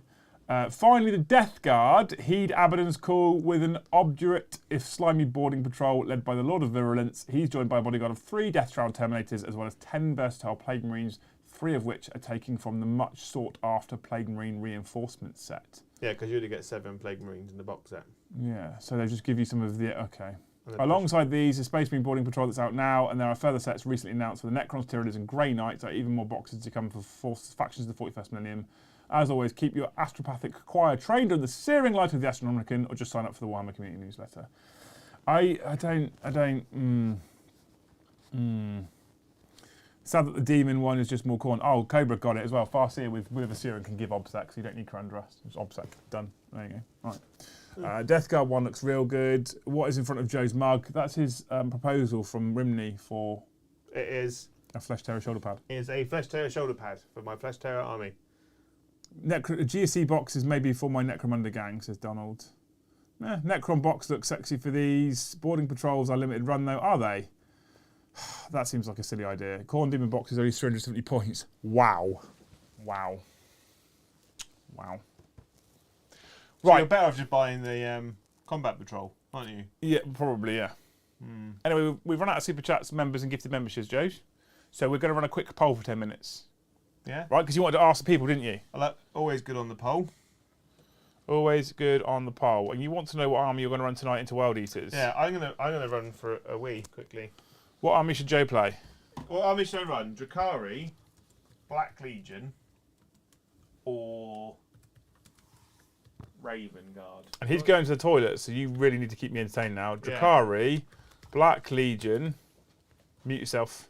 Speaker 1: Finally, the Death Guard heed Abaddon's call with an obdurate, if slimy, boarding patrol led by the Lord of Virulence. He's joined by a bodyguard of 3 Death Shroud Terminators as well as 10 versatile Plague Marines, 3 of which are taken from the much sought-after Plague Marine reinforcement set.
Speaker 2: Yeah, because you only get 7 Plague Marines in the box set.
Speaker 1: Yeah, so they just give you some of the... Okay. Alongside these, a Space Marine boarding patrol that's out now, and there are further sets recently announced for the Necrons, Tyranids and Grey Knights. There are even more boxes to come for factions of the 41st Millennium. As always, keep your astropathic choir trained under the searing light of the Astronomicon, or just sign up for the Warhammer Community newsletter. Sad that the Demon one is just more Khorne. Oh, Cobra got it as well. Farseer with Will of Assyrian can give OBSEC, so you don't need Karandras. It's OBSEC. Done. There you go. Right. Death Guard one looks real good. What is in front of Joe's mug? That's his proposal from Rimney for...
Speaker 2: It is.
Speaker 1: A Flesh Terror shoulder pad.
Speaker 2: It is a Flesh Terror shoulder pad for my Flesh Terror army.
Speaker 1: GSC box is maybe for my Necromunda gang, says Donald. Necron box looks sexy for these. Boarding patrols are limited run though, are they? That seems like a silly idea. Khorne Demon box is only 370 points. Wow.
Speaker 2: So
Speaker 1: Right.
Speaker 2: you're better off just buying the Combat Patrol. aren't you?
Speaker 1: Yeah, probably, yeah. Anyway, we've run out of Super Chats, members and gifted memberships, Joe. So we're going to run a quick poll for 10 minutes.
Speaker 2: Yeah.
Speaker 1: Right, because you wanted to ask the people, didn't you?
Speaker 2: Always good on the poll.
Speaker 1: Always good on the poll. And you want to know what army you're going to run tonight into World Eaters?
Speaker 2: Yeah, I'm gonna run for a wee quickly.
Speaker 1: What army should Joe play?
Speaker 2: What army should I run? Drakari, Black Legion, or Raven Guard?
Speaker 1: And he's going to the toilet, so you really need to keep me entertained now. Drakari, Black Legion. Mute yourself.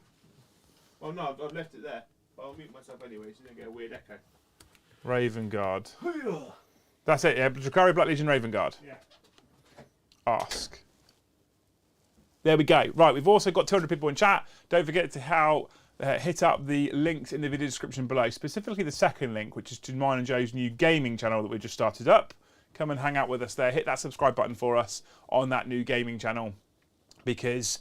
Speaker 2: Well, no, I've left it there. But I'll mute myself anyway, so you don't get a weird echo.
Speaker 1: Raven Guard. That's it, yeah. Drakari, Black Legion, Raven Guard.
Speaker 2: Yeah.
Speaker 1: Ask. There we go. Right, we've also got 200 people in chat. Don't forget to hit up the links in the video description below, specifically the second link, which is to mine and Joe's new gaming channel that we just started up. Come and hang out with us there. Hit that subscribe button for us on that new gaming channel, because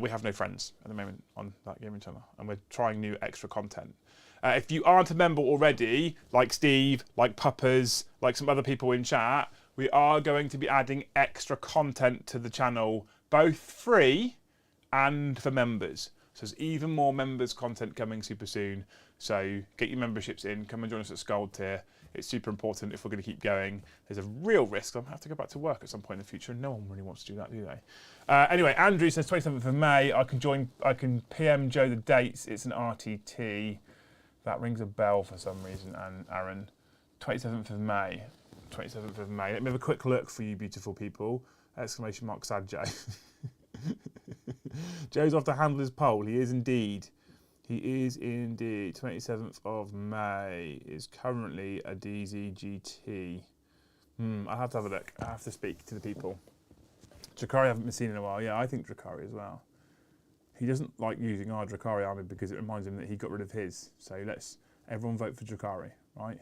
Speaker 1: we have no friends at the moment on that gaming channel, and we're trying new extra content. If you aren't a member already, like Steve, like Puppers, like some other people in chat, we are going to be adding extra content to the channel, both free and for members. So there's even more members content coming super soon. So get your memberships in, come and join us at Gold tier. It's super important if we're going to keep going. There's a real risk I'm going to have to go back to work at some point in the future, and no one really wants to do that, do they? Anyway, Andrew says 27th of May. I can PM Joe the dates. It's an RTT. That rings a bell for some reason, and Aaron. 27th of May. 27th of May. Let me have a quick look for you beautiful people. Exclamation mark sad Joe. Joe's off to handle his poll. He is indeed. He is indeed. 27th of May is currently a DZGT. I'll have to have a look. I have to speak to the people. Drakari I haven't been seen in a while. Yeah, I think Drakari as well. He doesn't like using our Drakari army because it reminds him that he got rid of his. So everyone vote for Drakari, right?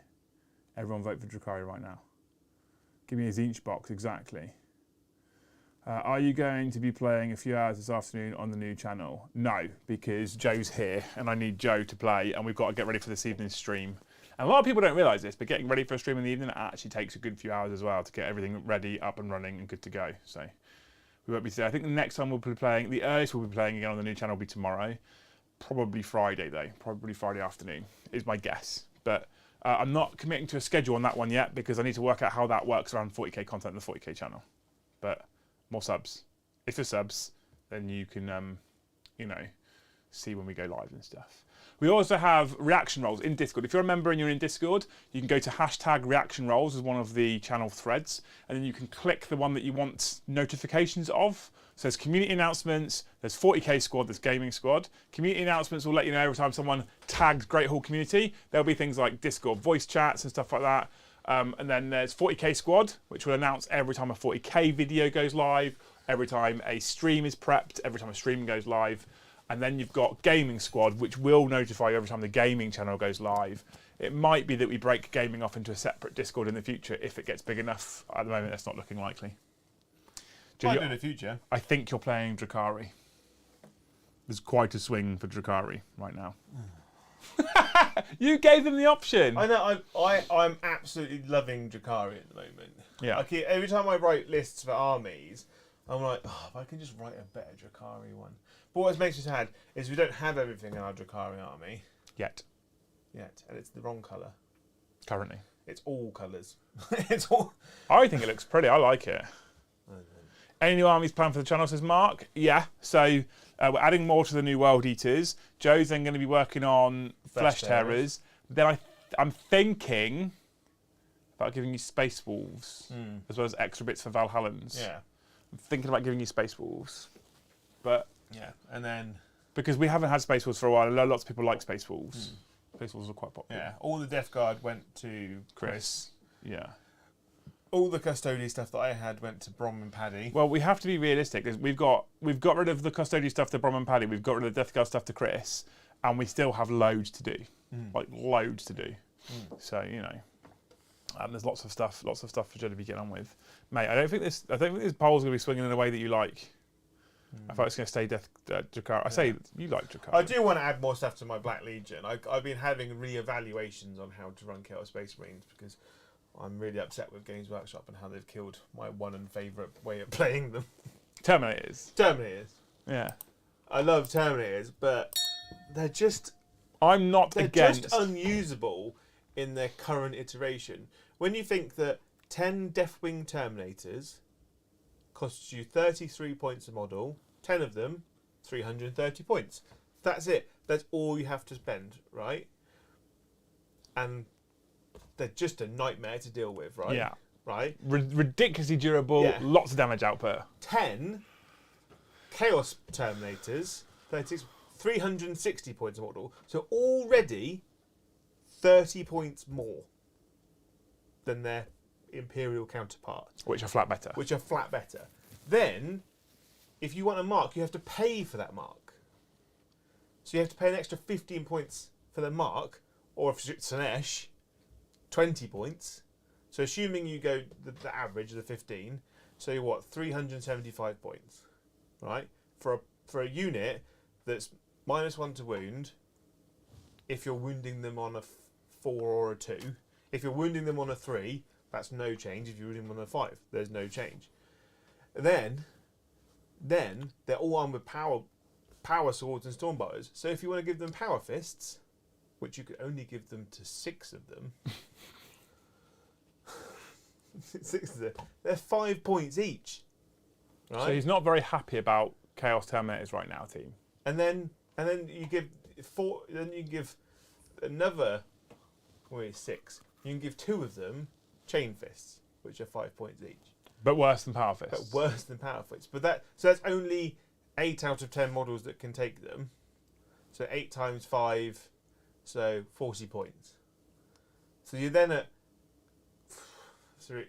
Speaker 1: Everyone vote for Drakari right now. Give me a Zinch box, exactly. Are you going to be playing a few hours this afternoon on the new channel? No, because Joe's here and I need Joe to play, and we've got to get ready for this evening's stream. And a lot of people don't realise this, but getting ready for a stream in the evening actually takes a good few hours as well to get everything ready, up and running and good to go. So we won't be there. I think the next time we'll be playing, the earliest we'll be playing again on the new channel will be tomorrow. Probably Friday though, probably Friday afternoon is my guess. But I'm not committing to a schedule on that one yet because I need to work out how that works around 40k content on the 40k channel. But more subs. If you're subs, then you can, see when we go live and stuff. We also have reaction roles in Discord. If you're a member and you're in Discord, you can go to hashtag reaction roles as one of the channel threads, and then you can click the one that you want notifications of. So there's community announcements, there's 40k squad, there's gaming squad. Community announcements will let you know every time someone tags Great Hall Community. There'll be things like Discord voice chats and stuff like that. And then there's 40k squad, which will announce every time a 40k video goes live, every time a stream is prepped, every time a stream goes live. And then you've got gaming squad, which will notify you every time the gaming channel goes live. It might be that we break gaming off into a separate Discord in the future if it gets big enough. At the moment, that's not looking likely.
Speaker 2: Might do in the future.
Speaker 1: I think you're playing Drakari. There's quite a swing for Drakari right now. You gave them the option.
Speaker 2: I know. I'm absolutely loving Drakari at the moment.
Speaker 1: Yeah.
Speaker 2: Every time I write lists for armies, I'm like, if I can just write a better Drakari one. But what makes me sad is we don't have everything in our Drakari army
Speaker 1: Yet,
Speaker 2: and it's the wrong colour.
Speaker 1: currently.
Speaker 2: It's all colours. It's all.
Speaker 1: I think it looks pretty. I like it. Any new armies planned for the channel, says Mark? Yeah. So we're adding more to the new World Eaters. Joe's then going to be working on Flesh Terrors. Then I'm thinking about giving you Space Wolves, as well as extra bits for Valhallans.
Speaker 2: Yeah.
Speaker 1: I'm thinking about giving you Space Wolves. But
Speaker 2: yeah, and then
Speaker 1: because we haven't had Space Wolves for a while, I know lots of people like Space Wolves. Space Wolves are quite popular.
Speaker 2: Yeah, all the Death Guard went to Chris.
Speaker 1: Yeah.
Speaker 2: All the custody stuff that I had went to Brom and Paddy.
Speaker 1: Well, we have to be realistic. We've got rid of the custody stuff to Brom and Paddy. We've got rid of the Death Guard stuff to Chris, and we still have loads to do, like loads to do. So there's lots of stuff for Joe to be getting on with, mate. I don't think this poll's going to be swinging in a way that you like. I thought it's going to stay Drakari. I say you like Drakari.
Speaker 2: I do want to add more stuff to my Black Legion. I've been having re-evaluations on how to run Chaos Space Marines because I'm really upset with Games Workshop and how they've killed my one and favourite way of playing them.
Speaker 1: Terminators. Yeah.
Speaker 2: I love Terminators, but they're just...
Speaker 1: They're
Speaker 2: just unusable in their current iteration. When you think that 10 Deathwing Terminators costs you 33 points a model, 10 of them, 330 points. That's it. That's all you have to spend, right? And they're just a nightmare to deal with, right?
Speaker 1: Yeah.
Speaker 2: Right?
Speaker 1: Ridiculously durable, lots of damage output.
Speaker 2: 10 Chaos Terminators, 360 points a model. So already 30 points more than their Imperial counterparts.
Speaker 1: Which are flat better.
Speaker 2: Then, if you want a mark, you have to pay for that mark. So you have to pay an extra 15 points for the mark, or if it's Sinesh, 20 points. So assuming you go the average of the 15, so you're what, 375 points, right? For a unit that's -1 to wound, if you're wounding them on a 4 or a 2. If you're wounding them on a 3, that's no change. If you're wounding them on a 5, there's no change. Then they're all armed with power swords and stormbows. So if you want to give them power fists, which you could only give them to 6 of them, 6 of them, they're 5 points each. Right?
Speaker 1: So he's not very happy about Chaos Terminators right now, team.
Speaker 2: And then you give 4. Then you give another. 6. You can give 2 of them chain fists, which are 5 points each.
Speaker 1: But worse than power fists.
Speaker 2: But that's only 8 out of 10 models that can take them. So 8 times 5, so 40 points. So you're then at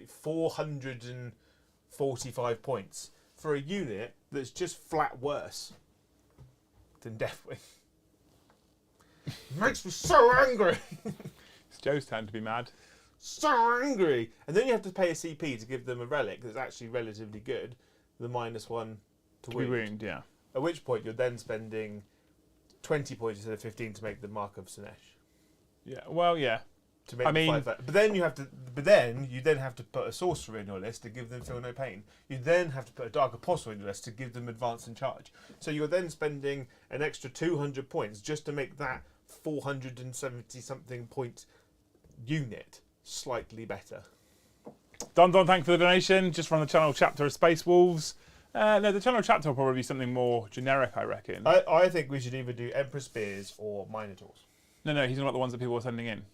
Speaker 2: 445 points for a unit that's just flat worse than Deathwing. It makes me so angry.
Speaker 1: It's Joe's turn to be mad.
Speaker 2: So angry. And then you have to pay a CP to give them a relic that's actually relatively good, the -1 to wound.
Speaker 1: Yeah.
Speaker 2: At which point you're then spending 20 points instead of 15 to make the Mark of Sinesh.
Speaker 1: Yeah. Well, yeah.
Speaker 2: To make but then you have to. But then you have to put a sorcerer in your list to give them feel no pain. You then have to put a dark apostle in your list to give them advance and charge. So you're then spending an extra 200 points just to make that 470 something point unit slightly better.
Speaker 1: Don, thank you for the donation. Just from the channel chapter of Space Wolves. No, the channel chapter will probably be something more generic, I reckon.
Speaker 2: I think we should either do Emperor Spears or Minotaurs.
Speaker 1: No, he's not the ones that people are sending in.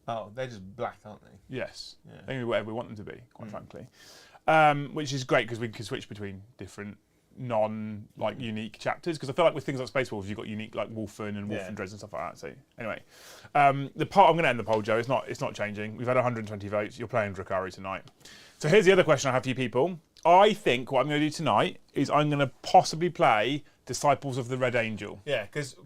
Speaker 2: Oh, they're just black, aren't they?
Speaker 1: Yes.
Speaker 2: Yeah.
Speaker 1: They can be whatever we want them to be, quite frankly. Which is great because we can switch between different unique chapters. Because I feel like with things like Space Wolves, you've got unique like Wolfen and Wolfendreds and stuff like that. So anyway, the part I'm going to end the poll, Joe. It's not changing. We've had 120 votes. You're playing Drakari tonight. So here's the other question I have for you people. I think what I'm going to do tonight is I'm going to possibly play Disciples of the Red Angel.
Speaker 2: Yeah, because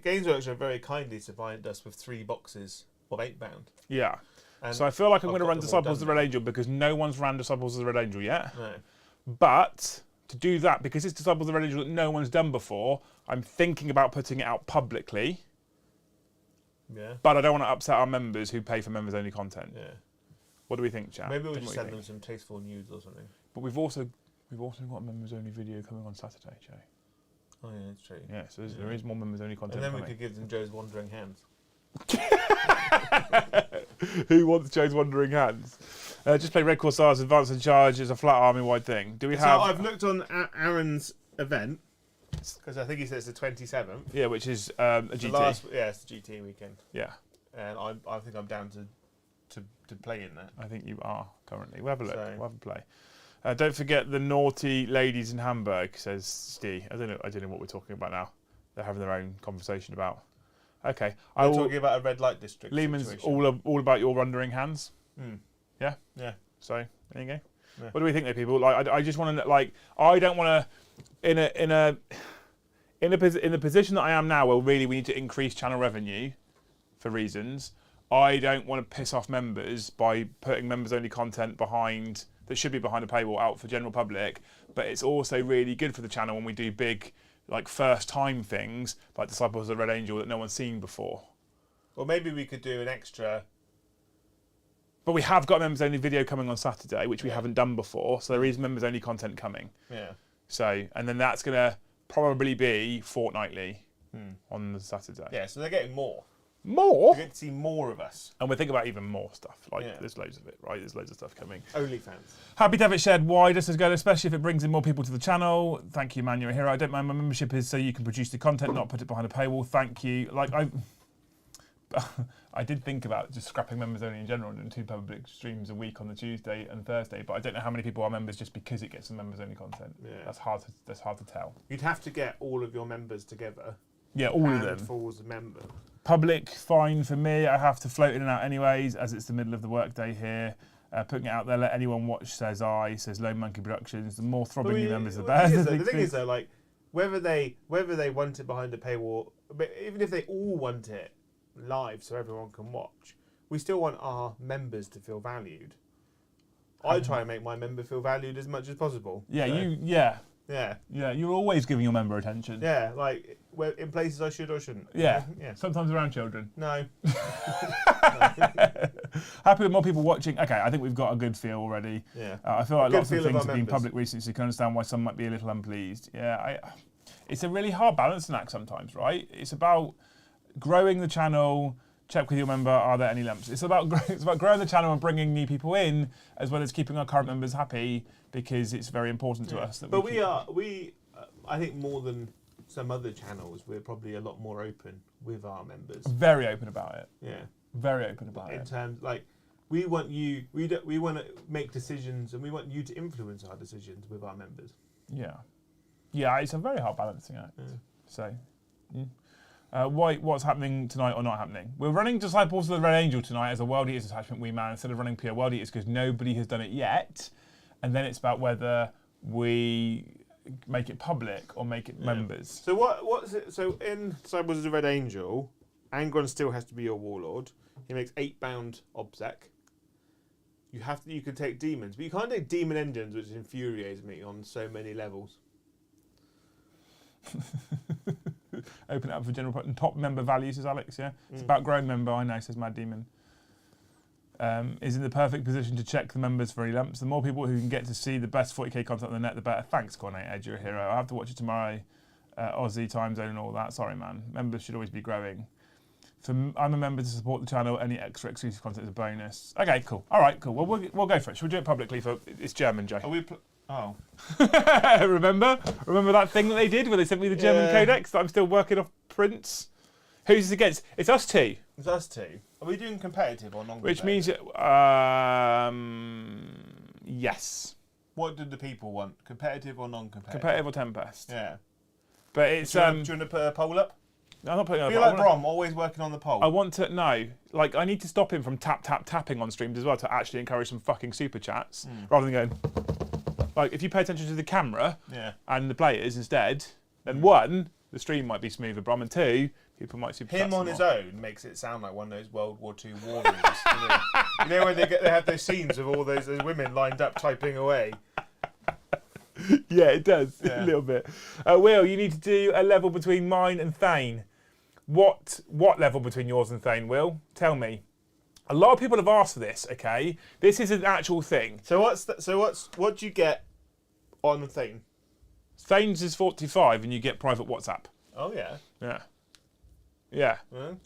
Speaker 2: Games Workshop very kindly supplied us with 3 boxes of 8-bound.
Speaker 1: Yeah. And so I feel like I'm going to run Disciples of the Red Angel because no one's ran Disciples of the Red Angel yet.
Speaker 2: No.
Speaker 1: But to do that, because it's Disciples of the Red Angel that no one's done before, I'm thinking about putting it out publicly.
Speaker 2: Yeah.
Speaker 1: But I don't want to upset our members who pay for members-only content.
Speaker 2: Yeah.
Speaker 1: What do we think, chat?
Speaker 2: Maybe we'll just send them some tasteful nudes or something.
Speaker 1: But we've also got a members-only video coming on Saturday, Joe.
Speaker 2: Oh yeah, that's true.
Speaker 1: Yeah, so there is more members-only content.
Speaker 2: And then we could give them Joe's Wandering Hands.
Speaker 1: Who wants Joe's Wandering Hands? Just play Red Corsairs, Advance and Charge as a flat army-wide thing. Do we have...
Speaker 2: So I've looked on Aaron's event, because I think he says the 27th.
Speaker 1: Yeah, which is a GT.
Speaker 2: It's the GT weekend.
Speaker 1: Yeah.
Speaker 2: And I think I'm down to play in that.
Speaker 1: I think you are currently. We'll have a look. We'll have a play. Don't forget the naughty ladies in Hamburg, says Steve. I don't know what we're talking about now. They're having their own conversation about. Okay.
Speaker 2: We're talking about a red light district.
Speaker 1: Lehman's all about your Wandering Hands.
Speaker 2: Mm.
Speaker 1: Yeah?
Speaker 2: Yeah.
Speaker 1: So, there you go.
Speaker 2: Yeah.
Speaker 1: What do we think, though, people? Like, I just want to, like, I don't want to, in the position that I am now, where really we need to increase channel revenue for reasons, I don't want to piss off members by putting members-only content that should be behind a paywall out for general public, but it's also really good for the channel when we do big, like, first-time things, like Disciples of the Red Angel that no one's seen before.
Speaker 2: Or maybe we could do an extra
Speaker 1: But we have got members only video coming on Saturday, which we haven't done before. So there is members only content coming.
Speaker 2: Yeah.
Speaker 1: So, and then that's gonna probably be fortnightly on the Saturday.
Speaker 2: Yeah, so they're getting more.
Speaker 1: More?
Speaker 2: You get to see more of us.
Speaker 1: And we're thinking about even more stuff. Like, there's loads of it, right? There's loads of stuff coming.
Speaker 2: OnlyFans.
Speaker 1: Happy to have it shared wider, says Go, especially if it brings in more people to the channel. Thank you, man. You're a hero. I don't mind. My membership is so you can produce the content, not put it behind a paywall. Thank you. Like, I did think about just scrapping members only in general and doing 2 public streams a week on the Tuesday and Thursday, but I don't know how many people are members just because it gets some members only content. Yeah. That's hard to tell.
Speaker 2: You'd have to get all of your members together.
Speaker 1: Yeah, all of them.
Speaker 2: Falls a member.
Speaker 1: Public, fine for me. I have to float in and out anyways, as it's the middle of the workday here. Putting it out there, let anyone watch, says Lone Monkey Productions. The more throbbing new members, the better.
Speaker 2: The thing is, though, like, whether they want it behind a paywall, but even if they all want it live so everyone can watch, we still want our members to feel valued. I try and make my member feel valued as much as possible. Yeah,
Speaker 1: so.
Speaker 2: Yeah,
Speaker 1: you're always giving your member attention.
Speaker 2: Yeah, like in places I should or shouldn't.
Speaker 1: Yeah. Sometimes around children.
Speaker 2: No.
Speaker 1: Happy with more people watching. Okay, I think we've got a good feel already.
Speaker 2: Yeah.
Speaker 1: I feel like lots of things have been public recently, so you can understand why some might be a little unpleased. Yeah, it's a really hard balancing act sometimes, right? It's about growing the channel. Check with your member, are there any lumps? It's about growing the channel and bringing new people in, as well as keeping our current members happy, because it's very important to us.
Speaker 2: But I think more than some other channels, we're probably a lot more open with our members.
Speaker 1: Very open about it.
Speaker 2: Yeah.
Speaker 1: Very open about it.
Speaker 2: In terms, like, we want to make decisions, and we want you to influence our decisions with our members.
Speaker 1: Yeah. Yeah, it's a very hard balancing act. Yeah. So, what's happening tonight or not happening? We're running Disciples of the Red Angel tonight as a World Eaters attachment wee man instead of running pure World Eaters because nobody has done it yet. And then it's about whether we make it public or make it members.
Speaker 2: So what's it? So in Disciples of the Red Angel, Angron still has to be your warlord. He makes 8-bound obsec. You can take demons, but you can't take demon engines, which infuriates me on so many levels.
Speaker 1: Open it up for general top member value, says Alex. Yeah, it's about growing member. I know, says Mad Demon. Is in the perfect position to check the members for any lumps. The more people who can get to see the best 40k content on the net, the better. Thanks, Cornet Edge, you're a hero. I have to watch it tomorrow. Aussie time zone and all that. Sorry, man. Members should always be growing. I'm a member to support the channel. Any extra exclusive content is a bonus. Okay, cool. All right, cool. Well, we'll go for it. Should we do it publicly? It's German, Joe.
Speaker 2: Are we? Oh.
Speaker 1: Remember that thing that they did where they sent me the German codex that I'm still working off prints? Who's this against? It's us two.
Speaker 2: It's us two. Are we doing competitive or non-competitive?
Speaker 1: Which means, yes.
Speaker 2: What did the people want? Competitive or non-competitive?
Speaker 1: Competitive or Tempest.
Speaker 2: Yeah.
Speaker 1: But it's...
Speaker 2: Do you want to put a poll up?
Speaker 1: I'm not putting it up.
Speaker 2: Feel like Brom, always working on the poll.
Speaker 1: I want to... No. Like, I need to stop him from tapping on streams as well to actually encourage some fucking super chats rather than going... Like, if you pay attention to the camera and the players instead, then one, the stream might be smoother, Brom, and two, people might super
Speaker 2: him on his own makes it sound like one of those World War II warriors. You know when they have those scenes of all those women lined up typing away.
Speaker 1: Yeah, it does a little bit. Will, you need to do a level between mine and Thane. What level between yours and Thane, Will? Tell me. A lot of people have asked for this. Okay, this is an actual thing.
Speaker 2: So what do you get on Thane?
Speaker 1: Thane's is 45, and you get private WhatsApp.
Speaker 2: Oh yeah.
Speaker 1: Yeah. Yeah.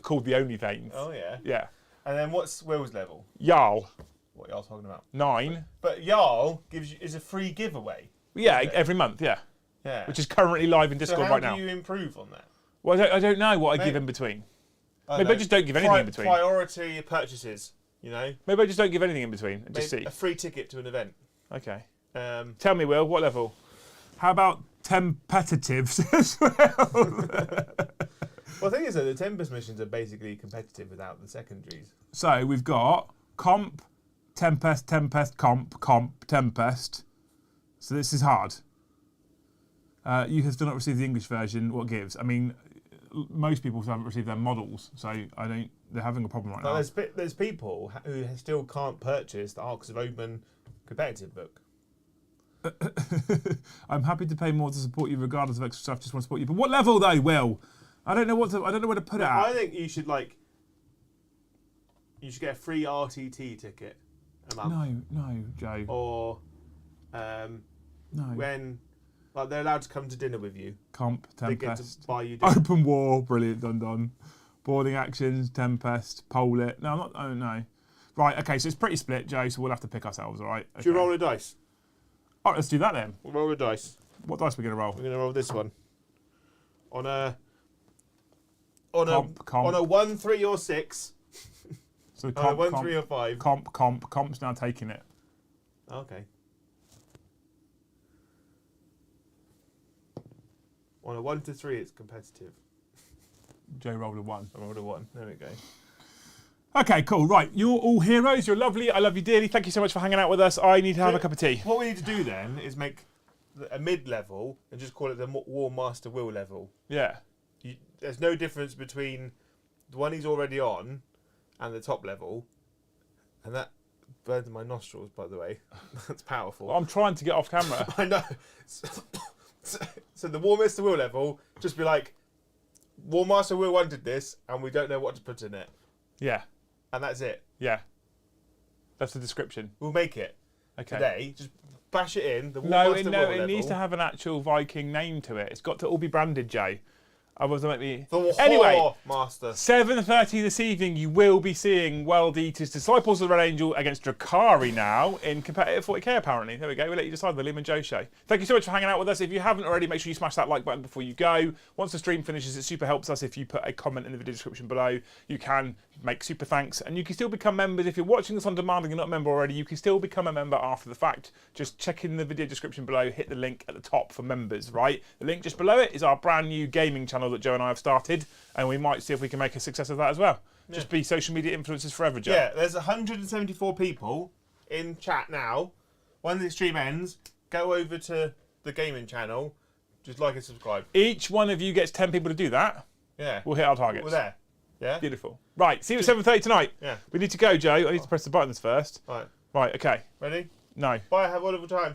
Speaker 1: Called the Only Thanes.
Speaker 2: Oh yeah.
Speaker 1: Yeah.
Speaker 2: And then what's Will's level?
Speaker 1: Jarl.
Speaker 2: What y'all talking about?
Speaker 1: 9.
Speaker 2: But Jarl is a free giveaway.
Speaker 1: Yeah, every month. Yeah.
Speaker 2: Yeah.
Speaker 1: Which is currently live in Discord right now.
Speaker 2: So how do you improve on that?
Speaker 1: Well, I don't know what I give in between. Maybe I just don't give anything in between.
Speaker 2: Priority purchases, you know.
Speaker 1: Maybe I just don't give anything in between and just see.
Speaker 2: A free ticket to an event.
Speaker 1: Okay. Tell me, Will, what level? How about competitives as well?
Speaker 2: Well, the thing is that the Tempest missions are basically competitive without the secondaries.
Speaker 1: So we've got comp, Tempest, comp, Tempest. So this is hard. You have still not received the English version. What gives? I mean, most people still haven't received their models, so they're having a problem right now.
Speaker 2: There's people who still can't purchase the Arcs of Omen competitive book.
Speaker 1: I'm happy to pay more to support you, regardless of extra stuff. Just want to support you. But what level though, Will? I don't know where to put it at.
Speaker 2: I think you should get a free RTT ticket a month.
Speaker 1: No, Joe.
Speaker 2: Or
Speaker 1: No.
Speaker 2: when they're allowed to come to dinner with you.
Speaker 1: Comp,
Speaker 2: They get
Speaker 1: Tempest.
Speaker 2: to buy you dinner.
Speaker 1: Open War, brilliant, done. Boarding actions, Tempest, Pole it. No, I'm not. Oh no. Right, okay, so it's pretty split, Joe. So we'll have to pick ourselves, all right? Okay.
Speaker 2: Should we roll a dice?
Speaker 1: All right, let's do that then.
Speaker 2: We'll roll a dice.
Speaker 1: What dice are we going to roll?
Speaker 2: We're going to roll this one. On a
Speaker 1: Comp.
Speaker 2: 1, 3, or 6.
Speaker 1: So
Speaker 2: On a 1, 3, or 5.
Speaker 1: Comp's now taking it.
Speaker 2: Okay. On a 1 to 3, it's competitive.
Speaker 1: Joe rolled a 1.
Speaker 2: I rolled a 1. There we go.
Speaker 1: Okay, cool. Right, you're all heroes. You're lovely. I love you dearly. Thank you so much for hanging out with us. I need to have a cup of tea.
Speaker 2: What we need to do then is make a mid-level and just call it the War Master Will level.
Speaker 1: Yeah.
Speaker 2: There's no difference between the one he's already on and the top level. And that burns my nostrils, by the way. That's powerful.
Speaker 1: Well, I'm trying to get off camera.
Speaker 2: I know. So the War Master Will level, just be like, War Master Will wanted this, and we don't know what to put in it.
Speaker 1: Yeah.
Speaker 2: And that's it.
Speaker 1: Yeah. That's the description.
Speaker 2: We'll make it today. Just bash it in. The War Master Will level.
Speaker 1: It needs to have an actual Viking name to it. It's got to all be branded, Jay. Otherwise, it might be.
Speaker 2: Anyway, Master.
Speaker 1: 7:30 this evening, you will be seeing World Eaters Disciples of the Red Angel against Drakari now in competitive 40k, apparently. There we go. We'll let you decide. The Liam and Joe show. Thank you so much for hanging out with us. If you haven't already, make sure you smash that like button before you go. Once the stream finishes, it super helps us if you put a comment in the video description below. You can make super thanks, and you can still become members. If you're watching this on demand and you're not a member already, you can still become a member after the fact. Just check in the video description below, hit the link at the top for members, right? The link just below it is our brand new gaming channel that Joe and I have started, and we might see if we can make a success of that as well. Yeah. Just be social media influencers forever, Joe.
Speaker 2: Yeah, there's 174 people in chat now. When the stream ends, go over to the gaming channel, just like and subscribe.
Speaker 1: Each one of you gets 10 people to do that.
Speaker 2: Yeah.
Speaker 1: We'll hit our targets.
Speaker 2: We're there. Yeah?
Speaker 1: Beautiful. Right, see you at 7:30 tonight.
Speaker 2: Yeah.
Speaker 1: We need to go, Joe. I need to press the buttons first.
Speaker 2: Right.
Speaker 1: Right, okay.
Speaker 2: Ready?
Speaker 1: No.
Speaker 2: Bye, have a wonderful time.